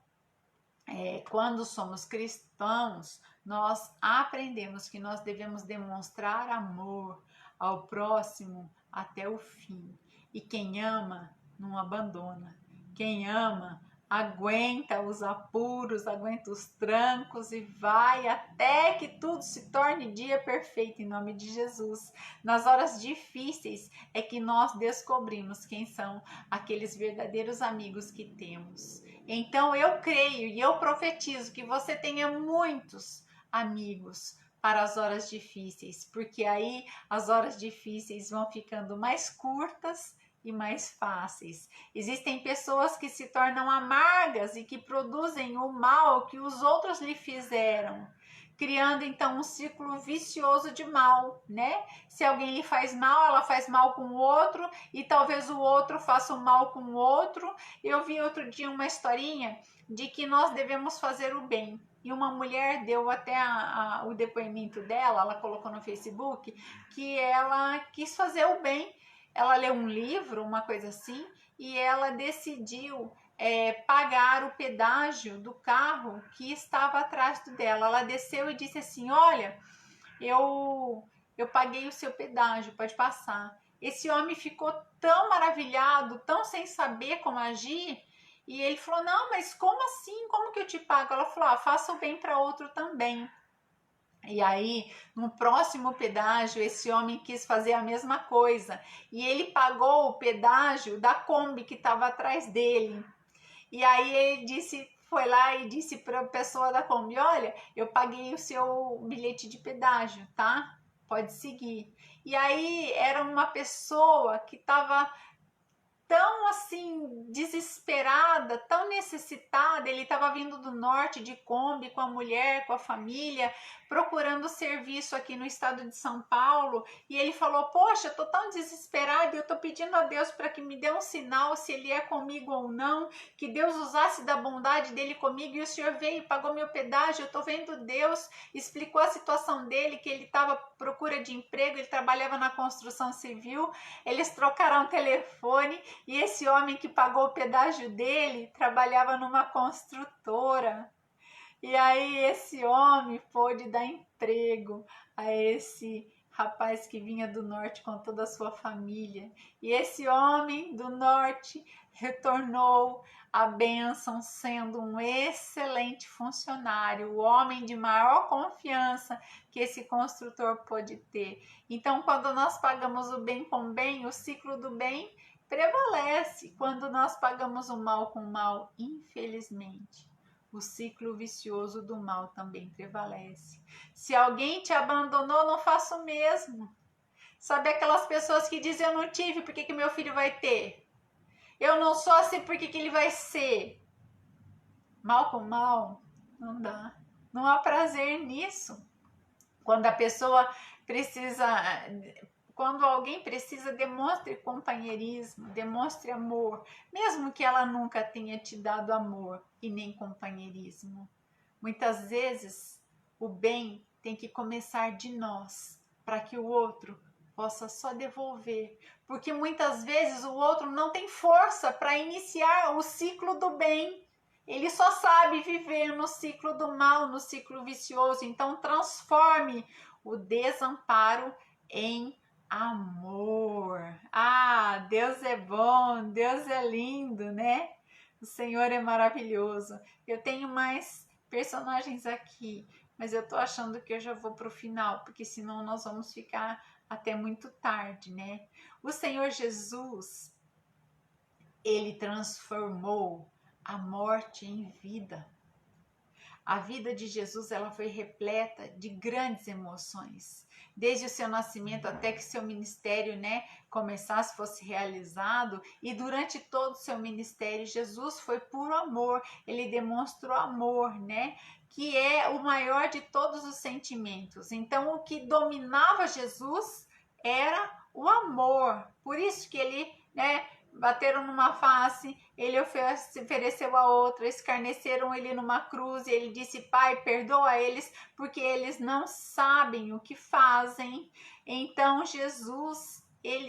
quando somos cristãos, nós aprendemos que nós devemos demonstrar amor ao próximo até o fim. E quem ama não abandona. Quem ama aguenta os apuros, aguenta os trancos e vai até que tudo se torne dia perfeito, em nome de Jesus. Nas horas difíceis é que nós descobrimos quem são aqueles verdadeiros amigos que temos. Então eu creio e eu profetizo que você tenha muitos amigos para as horas difíceis, porque aí as horas difíceis vão ficando mais curtas e mais fáceis. Existem pessoas que se tornam amargas e que produzem o mal que os outros lhe fizeram. criando então um ciclo vicioso de mal, né? Se alguém lhe faz mal, ela faz mal com o outro e talvez o outro faça o mal com o outro. Eu vi outro dia uma historinha de que nós devemos fazer o bem. E uma mulher deu até o depoimento dela, ela colocou no Facebook, que ela quis fazer o bem. Ela leu um livro, uma coisa assim, e ela decidiu pagar o pedágio do carro que estava atrás dela. Ela desceu e disse assim: olha, eu paguei o seu pedágio, pode passar. Esse homem ficou tão maravilhado, tão sem saber como agir, e ele falou: não, mas como assim? Como que eu te pago? Ela falou: faça o bem para outro também. E aí, no próximo pedágio, esse homem quis fazer a mesma coisa e ele pagou o pedágio da Kombi que estava atrás dele. E aí ele disse, foi lá e disse para a pessoa da Kombi: olha, eu paguei o seu bilhete de pedágio, tá? Pode seguir. E aí era uma pessoa que estava tão assim desesperada, tão necessitada. Ele estava vindo do norte de Kombi com a mulher, com a família, procurando serviço aqui no estado de São Paulo, e ele falou: poxa, eu tô tão desesperado e eu tô pedindo a Deus para que me dê um sinal se ele é comigo ou não, que Deus usasse da bondade dele comigo, e o senhor veio e pagou meu pedágio. Eu tô vendo Deus. Explicou a situação dele, que ele estava à procura de emprego, ele trabalhava na construção civil, eles trocaram telefone. E esse homem que pagou o pedágio dele trabalhava numa construtora. E aí esse homem pôde dar emprego a esse rapaz que vinha do norte com toda a sua família. E esse homem do norte retornou a bênção sendo um excelente funcionário, o homem de maior confiança que esse construtor pôde ter. Então, quando nós pagamos o bem com bem, o ciclo do bem prevalece. Quando nós pagamos o mal com o mal, infelizmente, o ciclo vicioso do mal também prevalece. Se alguém te abandonou, não faça o mesmo. Sabe aquelas pessoas que dizem: eu não tive, por que meu filho vai ter? Eu não sou assim, por que ele vai ser? Mal com mal, não dá. Não há prazer nisso. Quando a pessoa precisa... Quando alguém precisa, demonstre companheirismo, demonstre amor, mesmo que ela nunca tenha te dado amor e nem companheirismo. Muitas vezes, o bem tem que começar de nós, para que o outro possa só devolver. Porque muitas vezes o outro não tem força para iniciar o ciclo do bem. Ele só sabe viver no ciclo do mal, no ciclo vicioso. Então, transforme o desamparo em amor. Deus é bom, Deus é lindo, né? O Senhor é maravilhoso. Eu tenho mais personagens aqui, mas eu tô achando que eu já vou pro final, porque senão nós vamos ficar até muito tarde, né? O Senhor Jesus, ele transformou a morte em vida. A vida de Jesus, ela foi repleta de grandes emoções. Desde o seu nascimento até que seu ministério, começasse, fosse realizado, e durante todo o seu ministério, Jesus foi puro amor. Ele demonstrou amor, que é o maior de todos os sentimentos. Então, o que dominava Jesus era o amor. Por isso que ele, bateram numa face, ele ofereceu a outra, escarneceram ele numa cruz, e ele disse: Pai, perdoa eles, porque eles não sabem o que fazem. Então Jesus,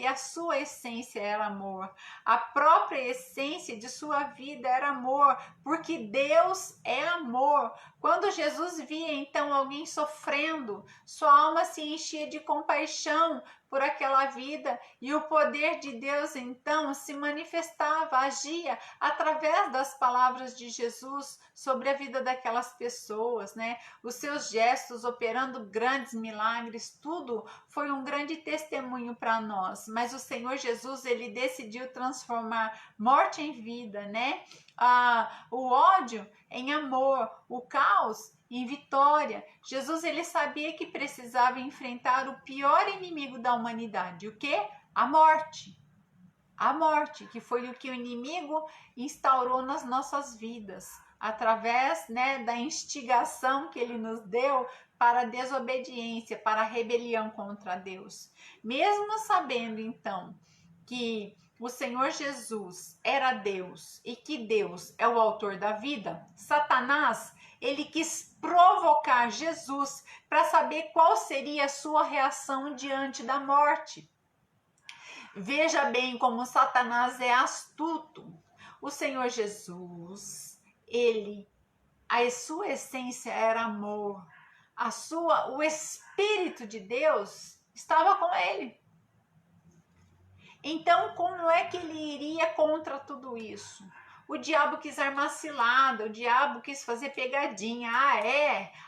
a sua essência era amor, a própria essência de sua vida era amor, porque Deus é amor. Quando Jesus via então alguém sofrendo, sua alma se enchia de compaixão por aquela vida, e o poder de Deus então se manifestava, agia através das palavras de Jesus sobre a vida daquelas pessoas, Os seus gestos operando grandes milagres, tudo foi um grande testemunho para nós. Mas o Senhor Jesus, ele decidiu transformar morte em vida, o ódio em amor, o caos em vitória. Jesus, ele sabia que precisava enfrentar o pior inimigo da humanidade. O quê? A morte. A morte, que foi o que o inimigo instaurou nas nossas vidas, através da instigação que ele nos deu para a desobediência, para a rebelião contra Deus. Mesmo sabendo então que o Senhor Jesus era Deus e que Deus é o autor da vida, Satanás, ele quis provocar Jesus para saber qual seria a sua reação diante da morte. Veja bem como Satanás é astuto. O Senhor Jesus, a sua essência era amor. O Espírito de Deus estava com ele. Então, como é que ele iria contra tudo isso? O diabo quis armar cilada, o diabo quis fazer pegadinha.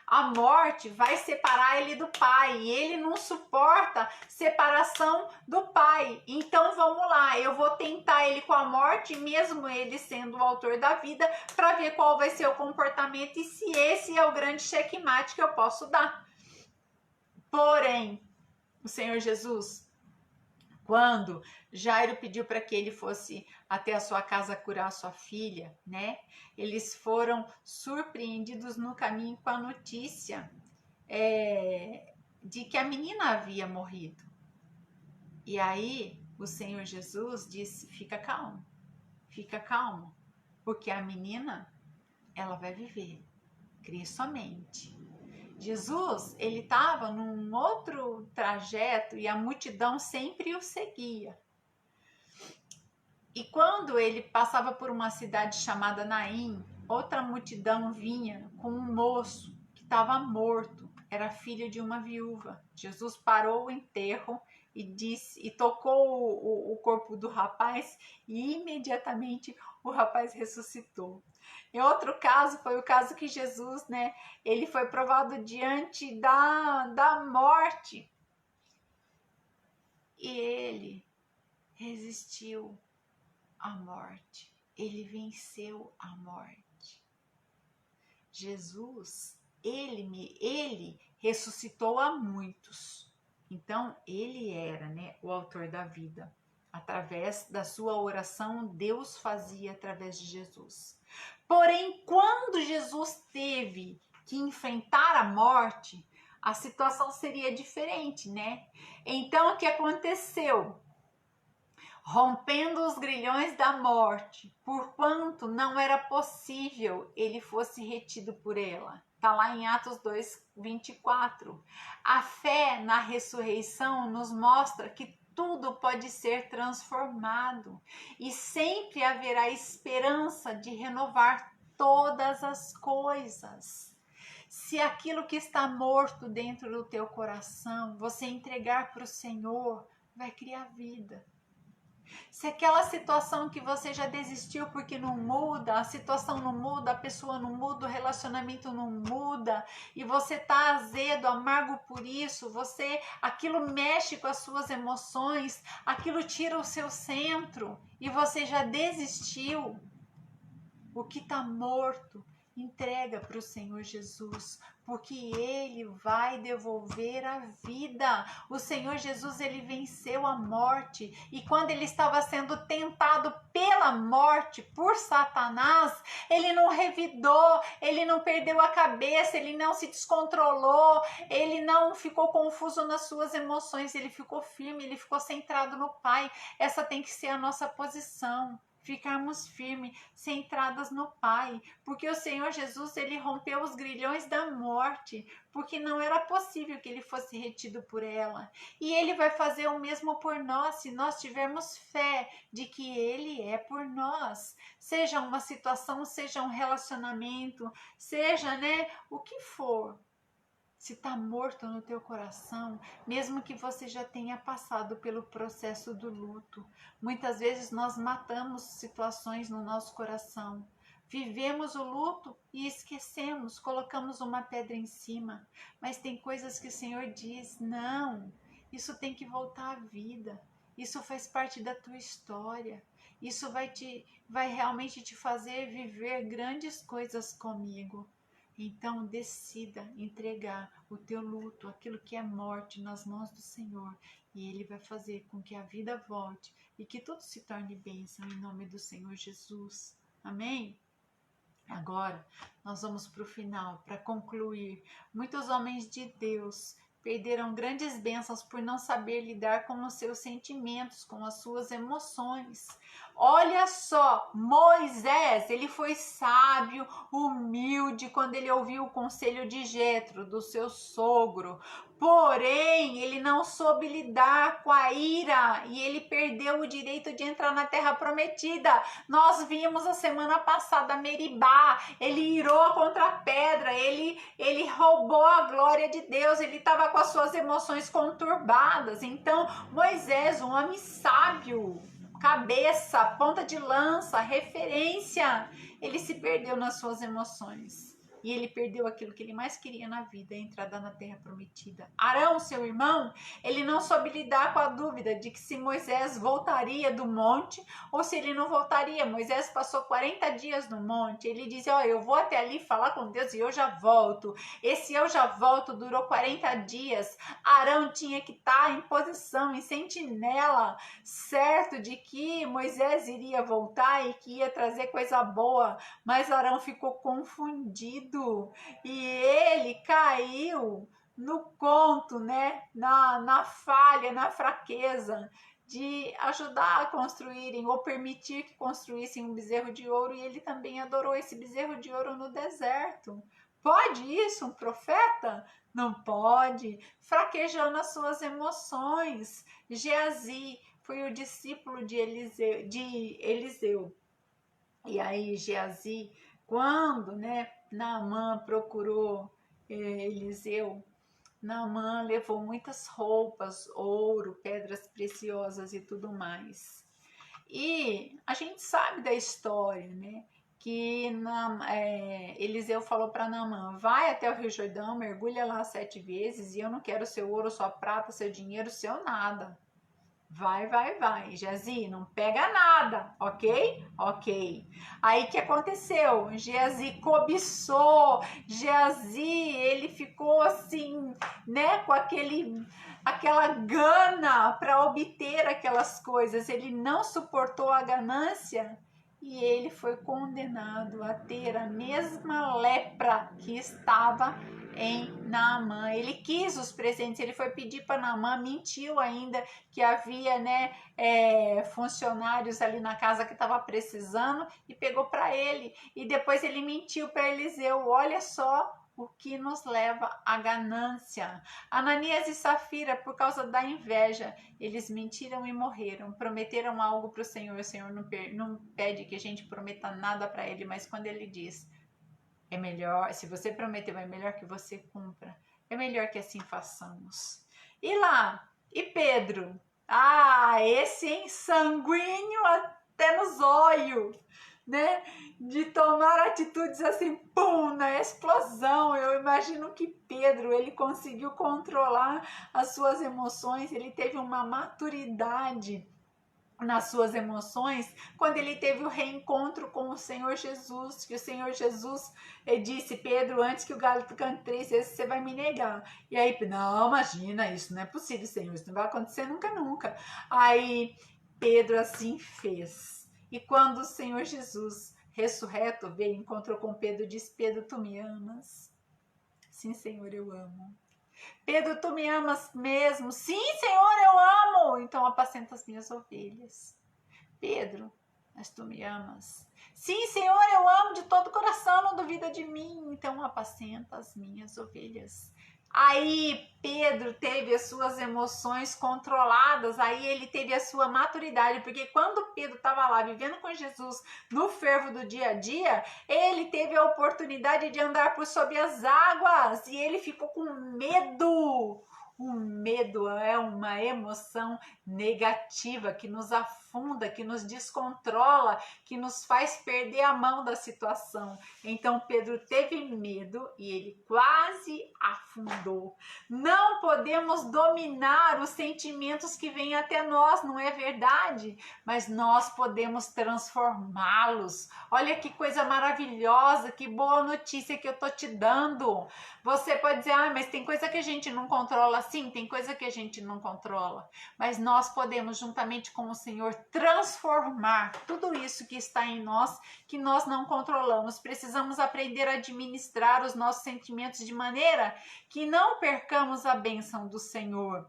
A morte vai separar ele do pai, e ele não suporta separação do pai. Então vamos lá, eu vou tentar ele com a morte, mesmo ele sendo o autor da vida, para ver qual vai ser o comportamento e se esse é o grande checkmate que eu posso dar. Porém, o Senhor Jesus, quando Jairo pediu para que ele fosse até a sua casa curar a sua filha, né? Eles foram surpreendidos no caminho com a notícia de que a menina havia morrido. E aí o Senhor Jesus disse: fica calmo, porque a menina, ela vai viver, crê somente. Jesus, ele estava num outro trajeto e a multidão sempre o seguia. E quando ele passava por uma cidade chamada Naim, outra multidão vinha com um moço que estava morto, era filho de uma viúva. Jesus parou o enterro e tocou o corpo do rapaz e imediatamente o rapaz ressuscitou. Em outro caso, foi o caso que Jesus, né, ele foi provado diante da morte. E ele resistiu à morte. Ele venceu a morte. Jesus, ele ressuscitou a muitos. Então, ele era, né, o autor da vida. Através da sua oração, Deus fazia através de Jesus. Porém, quando Jesus teve que enfrentar a morte, a situação seria diferente, né? Então, o que aconteceu? Rompendo os grilhões da morte, porquanto não era possível ele fosse retido por ela. Está lá em Atos 2:24. A fé na ressurreição nos mostra que tudo pode ser transformado e sempre haverá esperança de renovar todas as coisas. Se aquilo que está morto dentro do teu coração, você entregar para o Senhor, vai criar vida. Se aquela situação que você já desistiu porque não muda, a situação não muda, a pessoa não muda, o relacionamento não muda, e você tá azedo, amargo por isso, aquilo mexe com as suas emoções, aquilo tira o seu centro e você já desistiu, o que está morto, entrega para o Senhor Jesus, porque Ele vai devolver a vida. O Senhor Jesus, Ele venceu a morte, e quando Ele estava sendo tentado pela morte, por Satanás, Ele não revidou, Ele não perdeu a cabeça, Ele não se descontrolou, Ele não ficou confuso nas suas emoções, Ele ficou firme, Ele ficou centrado no Pai. Essa tem que ser a nossa posição. Ficarmos firmes, centradas no Pai, porque o Senhor Jesus, ele rompeu os grilhões da morte, porque não era possível que ele fosse retido por ela, e ele vai fazer o mesmo por nós, se nós tivermos fé de que ele é por nós, seja uma situação, seja um relacionamento, seja, né, o que for. Se está morto no teu coração, mesmo que você já tenha passado pelo processo do luto, muitas vezes nós matamos situações no nosso coração. Vivemos o luto e esquecemos, colocamos uma pedra em cima. Mas tem coisas que o Senhor diz: não, isso tem que voltar à vida. Isso faz parte da tua história. Isso vai realmente te fazer viver grandes coisas comigo. Então decida entregar o teu luto, aquilo que é morte, nas mãos do Senhor, e Ele vai fazer com que a vida volte e que tudo se torne bênção em nome do Senhor Jesus. Amém? Agora, nós vamos para o final, para concluir. Muitos homens de Deus perderam grandes bênçãos por não saber lidar com os seus sentimentos, com as suas emoções. Olha só, Moisés, ele foi sábio, humilde, quando ele ouviu o conselho de Jetro, do seu sogro. Porém, ele não soube lidar com a ira e ele perdeu o direito de entrar na terra prometida. Nós vimos a semana passada Meribá, ele irou contra a pedra, ele roubou a glória de Deus, ele estava com as suas emoções conturbadas. Então, Moisés, um homem sábio, cabeça, ponta de lança, referência, ele se perdeu nas suas emoções. E ele perdeu aquilo que ele mais queria na vida, a entrada na terra prometida. Arão, seu irmão, ele não soube lidar com a dúvida de que se Moisés voltaria do monte ou se ele não voltaria. Moisés passou 40 dias no monte. Ele dizia, eu vou até ali falar com Deus e eu já volto. Esse eu já volto durou 40 dias. Arão tinha que estar em posição, em sentinela, certo de que Moisés iria voltar e que ia trazer coisa boa. Mas Arão ficou confundido. E ele caiu no conto, né? Na falha, na fraqueza de ajudar a construírem ou permitir que construíssem um bezerro de ouro, e ele também adorou esse bezerro de ouro no deserto. Pode isso, um profeta? Não pode. Fraquejou nas suas emoções. Geazi foi o discípulo de Eliseu. E aí Geazi, quando, né, Naamã procurou Eliseu, Naamã levou muitas roupas, ouro, pedras preciosas e tudo mais. E a gente sabe da história, né? Que Eliseu falou para Naamã, vai até o Rio Jordão, mergulha lá 7 vezes e eu não quero seu ouro, sua prata, seu dinheiro, seu nada. Vai. Geazi, não pega nada, ok? Ok. Aí o que aconteceu? Geazi cobiçou. Geazi, ele ficou assim, né? Com aquela gana para obter aquelas coisas. Ele não suportou a ganância e ele foi condenado a ter a mesma lepra que estava em Naamã. Ele quis os presentes, ele foi pedir para Naamã, mentiu ainda que havia, né, funcionários ali na casa que estava precisando e pegou para ele. E depois ele mentiu para Eliseu. Olha só o que nos leva à ganância. Ananias e Safira, por causa da inveja, eles mentiram e morreram. Prometeram algo para o Senhor não pede que a gente prometa nada para ele, mas quando ele diz, é melhor, se você prometeu, é melhor que você cumpra. É melhor que assim façamos. E Pedro? Esse, hein? Sanguíneo até nos olhos, né? De tomar atitudes assim, pum, na explosão. Eu imagino que Pedro, ele conseguiu controlar as suas emoções, ele teve uma maturidade nas suas emoções, quando ele teve o reencontro com o Senhor Jesus, que o Senhor Jesus disse, Pedro, antes que o galo cante 3 vezes, você vai me negar. E aí, não, imagina, isso não é possível, Senhor, isso não vai acontecer nunca. Aí, Pedro assim fez. E quando o Senhor Jesus, ressurreto, veio, encontrou com Pedro e disse, Pedro, tu me amas? Sim, Senhor, eu amo. Pedro, tu me amas mesmo? Sim, Senhor, eu amo. Então apacenta as minhas ovelhas. Pedro, mas tu me amas? Sim, Senhor, eu amo de todo o coração, não duvida de mim. Então apacenta as minhas ovelhas. Aí Pedro teve as suas emoções controladas, aí ele teve a sua maturidade, porque quando Pedro estava lá vivendo com Jesus no fervo do dia a dia, ele teve a oportunidade de andar por sob as águas e ele ficou com medo. O medo é uma emoção negativa que nos afunda, que nos descontrola, que nos faz perder a mão da situação. Então Pedro teve medo e ele quase afundou. Não podemos dominar os sentimentos que vêm até nós, não é verdade? Mas nós podemos transformá-los. Olha que coisa maravilhosa, que boa notícia que eu tô te dando. Você pode dizer, mas tem coisa que a gente não controla. Sim, tem coisa que a gente não controla, mas nós podemos, juntamente com o Senhor, transformar tudo isso que está em nós, que nós não controlamos. Precisamos aprender a administrar os nossos sentimentos de maneira que não percamos a bênção do Senhor.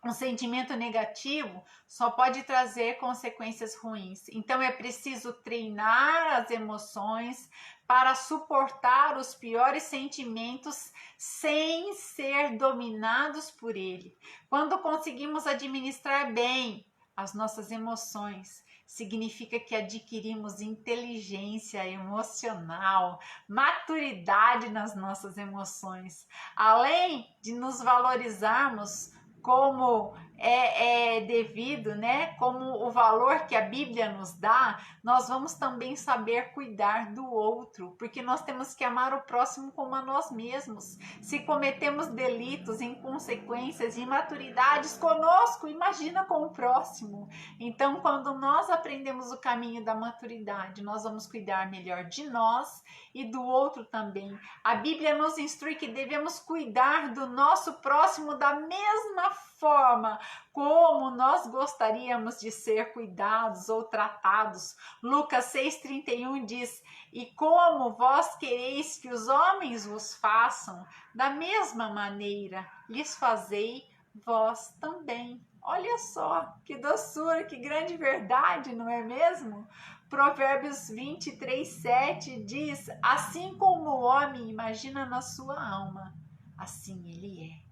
Um sentimento negativo só pode trazer consequências ruins. Então é preciso treinar as emoções para suportar os piores sentimentos sem ser dominados por ele. Quando conseguimos administrar bem as nossas emoções, significa que adquirimos inteligência emocional, maturidade nas nossas emoções. Além de nos valorizarmos como é devido, né? Como o valor que a Bíblia nos dá, nós vamos também saber cuidar do outro, porque nós temos que amar o próximo como a nós mesmos. Se cometemos delitos, inconsequências, imaturidades conosco, imagina com o próximo. Então, quando nós aprendemos o caminho da maturidade, nós vamos cuidar melhor de nós e do outro também. A Bíblia nos instrui que devemos cuidar do nosso próximo da mesma forma como nós gostaríamos de ser cuidados ou tratados. Lucas 6,31 diz: e como vós quereis que os homens vos façam, da mesma maneira lhes fazei vós também. Olha só, que doçura, que grande verdade, não é mesmo? Provérbios 23:7 diz: assim como o homem imagina na sua alma, assim ele é.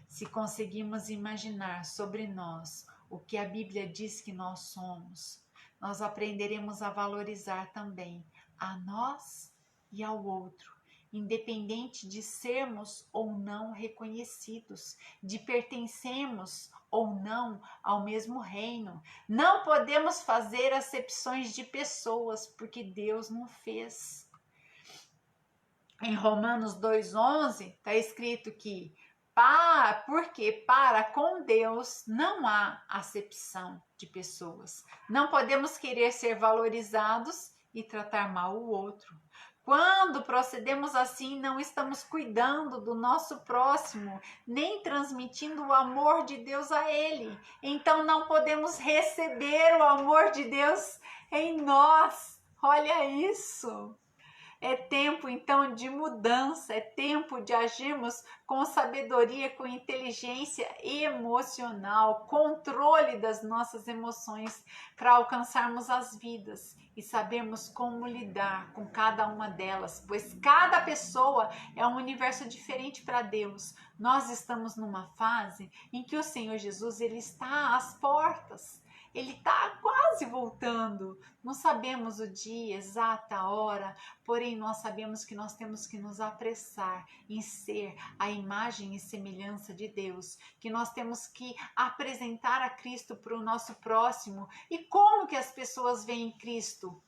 Se conseguimos imaginar sobre nós o que a Bíblia diz que nós somos, nós aprenderemos a valorizar também a nós e ao outro, independente de sermos ou não reconhecidos, de pertencermos ou não ao mesmo reino. Não podemos fazer acepções de pessoas, porque Deus não fez. Em Romanos 2,11 está escrito que porque para com Deus não há acepção de pessoas. Não podemos querer ser valorizados e tratar mal o outro. Quando procedemos assim, não estamos cuidando do nosso próximo, nem transmitindo o amor de Deus a ele. Então não podemos receber o amor de Deus em nós. Olha isso! É tempo, então, de mudança, é tempo de agirmos com sabedoria, com inteligência emocional, controle das nossas emoções para alcançarmos as vidas e sabermos como lidar com cada uma delas, pois cada pessoa é um universo diferente para Deus. Nós estamos numa fase em que o Senhor Jesus ele está às portas. Ele está quase voltando. Não sabemos o dia, exata hora, porém nós sabemos que nós temos que nos apressar em ser a imagem e semelhança de Deus, que nós temos que apresentar a Cristo para o nosso próximo. E como que as pessoas veem Cristo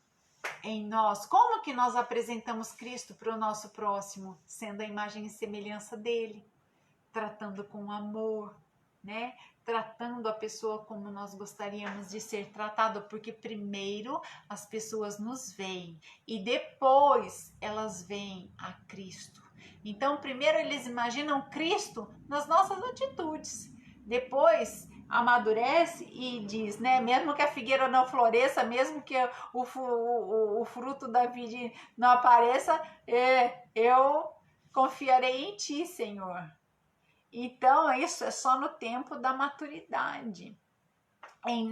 em nós? Como que nós apresentamos Cristo para o nosso próximo? Sendo a imagem e semelhança dele, tratando com amor, né? Tratando a pessoa como nós gostaríamos de ser tratado, porque primeiro as pessoas nos veem e depois elas veem a Cristo. Então primeiro eles imaginam Cristo nas nossas atitudes, depois amadurece e diz, né? Mesmo que a figueira não floresça, mesmo que o fruto da vide não apareça, eu confiarei em ti, Senhor. Então, isso é só no tempo da maturidade.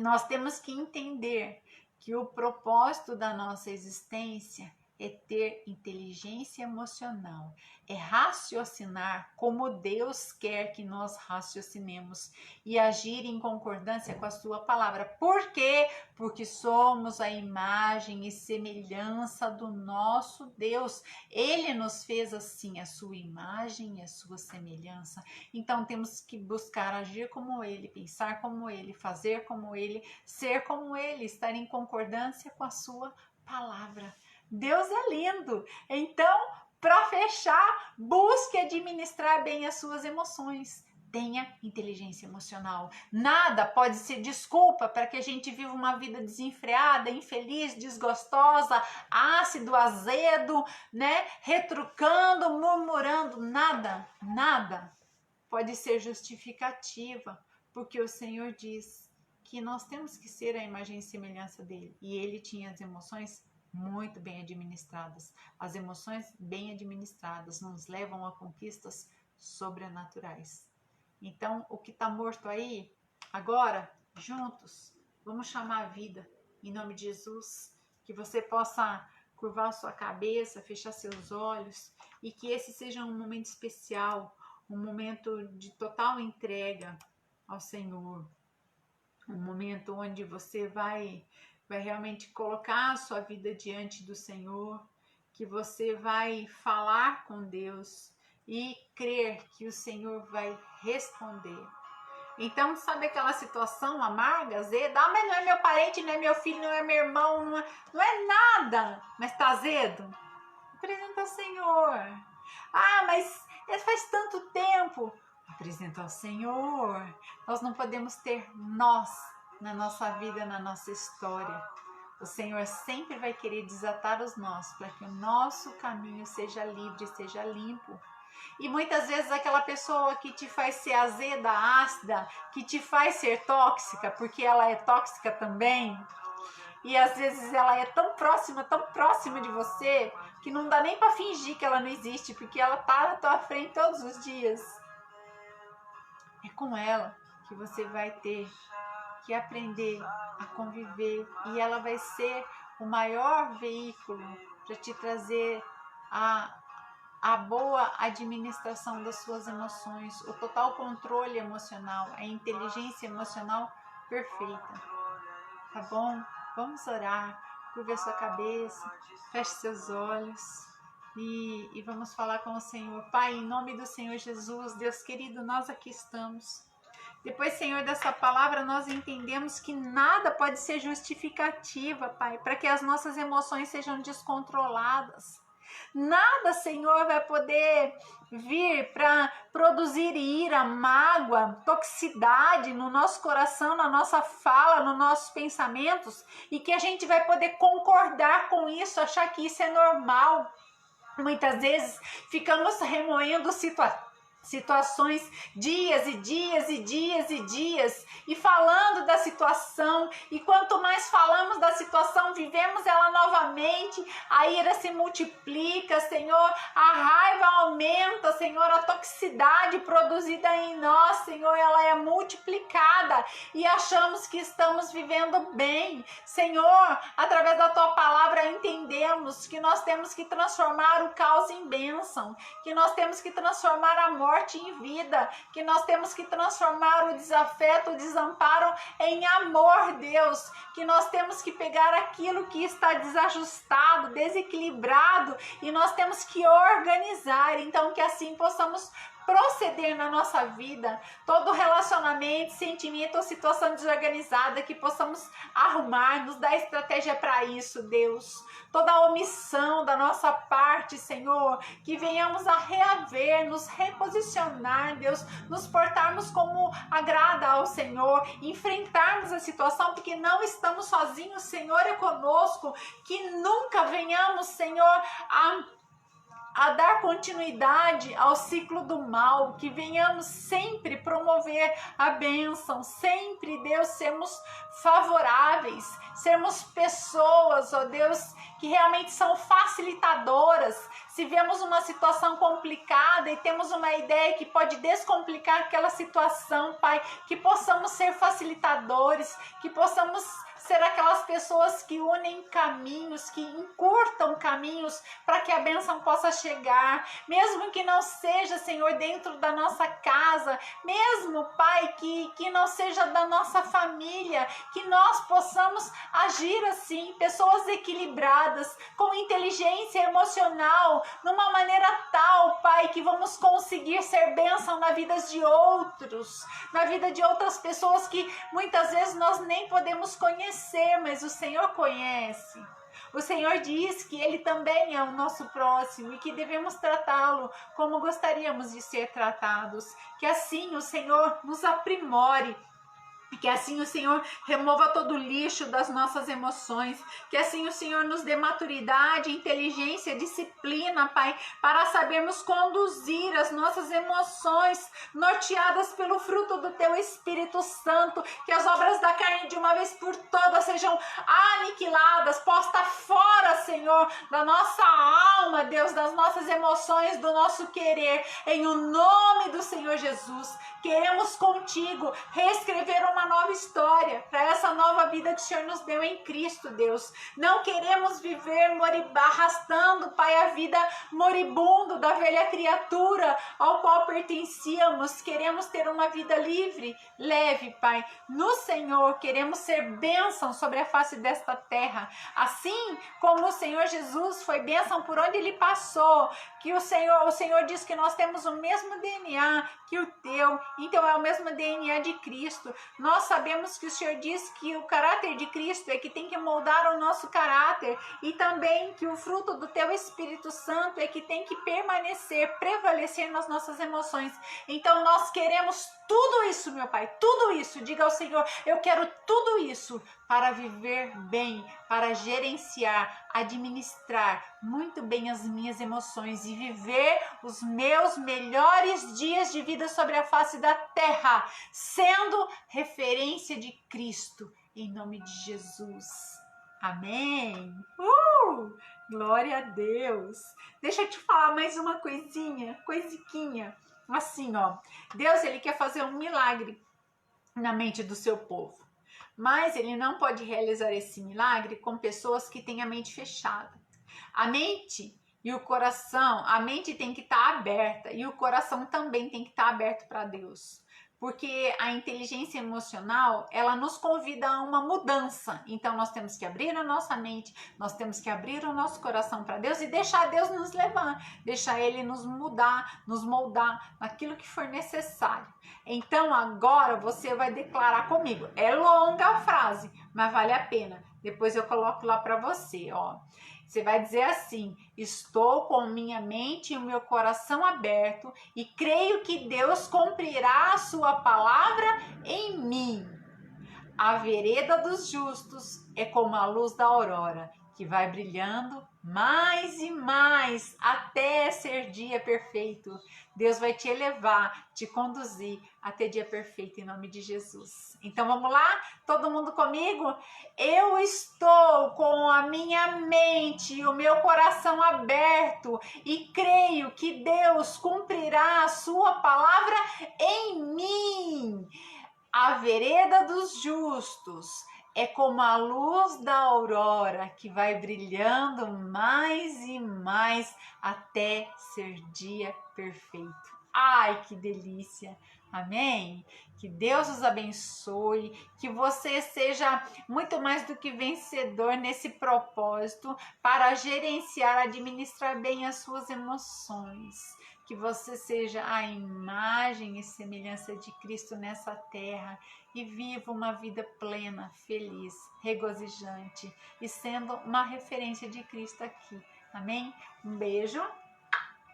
Nós temos que entender que o propósito da nossa existência é ter inteligência emocional, é raciocinar como Deus quer que nós raciocinemos e agir em concordância com a sua palavra. Por quê? Porque somos a imagem e semelhança do nosso Deus. Ele nos fez assim, a sua imagem e a sua semelhança. Então temos que buscar agir como ele, pensar como ele, fazer como ele, ser como ele, estar em concordância com a sua palavra. Deus é lindo. Então, para fechar, busque administrar bem as suas emoções. Tenha inteligência emocional. Nada pode ser desculpa para que a gente viva uma vida desenfreada, infeliz, desgostosa, ácido, azedo, né? Retrucando, murmurando. Nada pode ser justificativa, porque o Senhor diz que nós temos que ser a imagem e semelhança dele. E ele tinha as emoções muito bem administradas. As emoções bem administradas nos levam a conquistas sobrenaturais. Então, o que está morto aí, agora, juntos, vamos chamar a vida, em nome de Jesus, que você possa curvar sua cabeça, fechar seus olhos, e que esse seja um momento especial, um momento de total entrega ao Senhor, um momento onde você vai realmente colocar a sua vida diante do Senhor, que você vai falar com Deus e crer que o Senhor vai responder. Então, sabe aquela situação amarga, azeda? Ah, mas não é meu parente, não é meu filho, não é meu irmão, não é nada, mas tá azedo? Apresenta ao Senhor. Ah, mas faz tanto tempo. Apresenta ao Senhor. Nós não podemos ter nós na nossa vida, na nossa história. O Senhor sempre vai querer desatar os nós para que o nosso caminho seja livre, seja limpo. E muitas vezes aquela pessoa que te faz ser azeda, ácida, que te faz ser tóxica, porque ela é tóxica também, e às vezes ela é tão próxima de você, que não dá nem para fingir que ela não existe, porque ela tá na tua frente todos os dias. É com ela que você vai ter que aprender a conviver, e ela vai ser o maior veículo para te trazer a boa administração das suas emoções, o total controle emocional, a inteligência emocional perfeita. Tá bom? Vamos orar, curva sua cabeça, feche seus olhos e vamos falar com o Senhor. Pai, em nome do Senhor Jesus, Deus querido, nós aqui estamos. Depois, Senhor, dessa palavra, nós entendemos que nada pode ser justificativa, Pai, para que as nossas emoções sejam descontroladas. Nada, Senhor, vai poder vir para produzir ira, mágoa, toxicidade no nosso coração, na nossa fala, nos nossos pensamentos, e que a gente vai poder concordar com isso, achar que isso é normal. Muitas vezes ficamos remoendo situações dias e dias e falando da situação, e quanto mais falamos da situação, vivemos ela novamente, a ira se multiplica, Senhor, a raiva aumenta, Senhor, a toxicidade produzida em nós, Senhor, ela é multiplicada e achamos que estamos vivendo bem. Senhor, através da tua palavra entendemos que nós temos que transformar o caos em bênção, que nós temos que transformar a morte em vida, que nós temos que transformar o desafeto, o desamparo em amor, Deus, que nós temos que pegar aquilo que está desajustado, desequilibrado, e nós temos que organizar, então que assim possamos proceder na nossa vida, todo relacionamento, sentimento ou situação desorganizada, que possamos arrumar, nos dar estratégia para isso, Deus. Toda omissão da nossa parte, Senhor, que venhamos a reaver, nos reposicionar, Deus, nos portarmos como agrada ao Senhor, enfrentarmos a situação, porque não estamos sozinhos, Senhor é conosco, que nunca venhamos, Senhor, a dar continuidade ao ciclo do mal, que venhamos sempre promover a bênção, sempre, Deus, sermos favoráveis, sermos pessoas, ó Deus, que realmente são facilitadoras. Se vemos uma situação complicada e temos uma ideia que pode descomplicar aquela situação, Pai, que possamos ser facilitadores, que possamos ser aquelas pessoas que unem caminhos, que encurtam caminhos para que a bênção possa chegar, mesmo que não seja, Senhor, dentro da nossa casa, mesmo, Pai, que não seja da nossa família, que nós possamos agir assim, pessoas equilibradas, com inteligência emocional, numa maneira tal, Pai, que vamos conseguir ser bênção na vida de outros, na vida de outras pessoas que muitas vezes nós nem podemos conhecer, mas o Senhor conhece. O Senhor diz que Ele também é o nosso próximo e que devemos tratá-lo como gostaríamos de ser tratados. Que assim o Senhor nos aprimore Que assim o Senhor remova todo o lixo das nossas emoções. Que assim o Senhor nos dê maturidade, inteligência, disciplina, Pai, para sabermos conduzir as nossas emoções, norteadas pelo fruto do Teu Espírito Santo. Que as obras da carne de uma vez por todas sejam aniquiladas, posta fora, Senhor, da nossa alma, Deus, das nossas emoções, do nosso querer. Em o nome do Senhor Jesus, queremos contigo reescrever uma nova história para essa nova vida que o Senhor nos deu em Cristo, Deus. Não queremos viver arrastando, Pai, a vida moribundo da velha criatura ao qual pertencíamos. Queremos ter uma vida livre, leve, Pai. No Senhor, queremos ser bênção sobre a face desta terra. Assim como o Senhor Jesus foi bênção por onde Ele passou, que o Senhor diz que nós temos o mesmo DNA que o Teu, então é o mesmo DNA de Cristo. Nós sabemos que o Senhor diz que o caráter de Cristo é que tem que moldar o nosso caráter, e também que o fruto do Teu Espírito Santo é que tem que permanecer, prevalecer nas nossas emoções. Então nós queremos tudo isso, meu Pai, tudo isso. Diga ao Senhor, eu quero tudo isso para viver bem, para gerenciar, administrar muito bem as minhas emoções e viver os meus melhores dias de vida sobre a face da terra, sendo referência de Cristo, em nome de Jesus. Amém. Glória a Deus. Deixa eu te falar mais uma coisinha. Assim, ó, Deus, Ele quer fazer um milagre na mente do seu povo, mas Ele não pode realizar esse milagre com pessoas que têm a mente fechada. A mente e o coração, a mente tem que estar aberta e o coração também tem que estar aberto para Deus. Porque a inteligência emocional, ela nos convida a uma mudança. Então nós temos que abrir a nossa mente, nós temos que abrir o nosso coração para Deus e deixar Deus nos levar, deixar Ele nos mudar, nos moldar naquilo que for necessário. Então agora você vai declarar comigo. É longa a frase, mas vale a pena. Depois eu coloco lá para você, ó. Você vai dizer assim: estou com minha mente e o meu coração aberto e creio que Deus cumprirá a sua palavra em mim. A vereda dos justos é como a luz da aurora, que vai brilhando mais e mais até ser dia perfeito. Deus vai te elevar, te conduzir até dia perfeito em nome de Jesus. Então vamos lá? Todo mundo comigo? Eu estou com a minha mente e o meu coração aberto e creio que Deus cumprirá a sua palavra em mim. A vereda dos justos é como a luz da aurora que vai brilhando mais e mais até ser dia perfeito. Ai, que delícia! Amém? Que Deus os abençoe, que você seja muito mais do que vencedor nesse propósito para gerenciar, administrar bem as suas emoções. Que você seja a imagem e semelhança de Cristo nessa terra e viva uma vida plena, feliz, regozijante e sendo uma referência de Cristo aqui. Amém? Um beijo.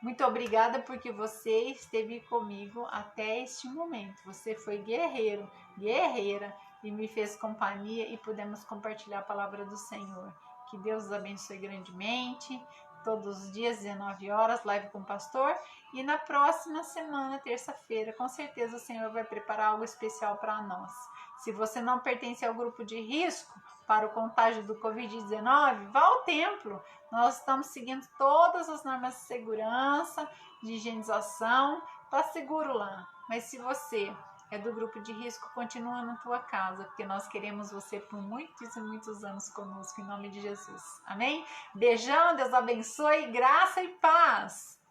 Muito obrigada porque você esteve comigo até este momento. Você foi guerreiro, guerreira e me fez companhia e pudemos compartilhar a palavra do Senhor. Que Deus os abençoe grandemente. Todos os dias, 19 horas, live com o pastor. E na próxima semana, terça-feira, com certeza o Senhor vai preparar algo especial para nós. Se você não pertence ao grupo de risco para o contágio do Covid-19, vá ao templo. Nós estamos seguindo todas as normas de segurança, de higienização, está seguro lá. Mas se você é do grupo de risco, continua na tua casa, porque nós queremos você por muitos e muitos anos conosco, em nome de Jesus. Amém? Beijão, Deus abençoe, graça e paz.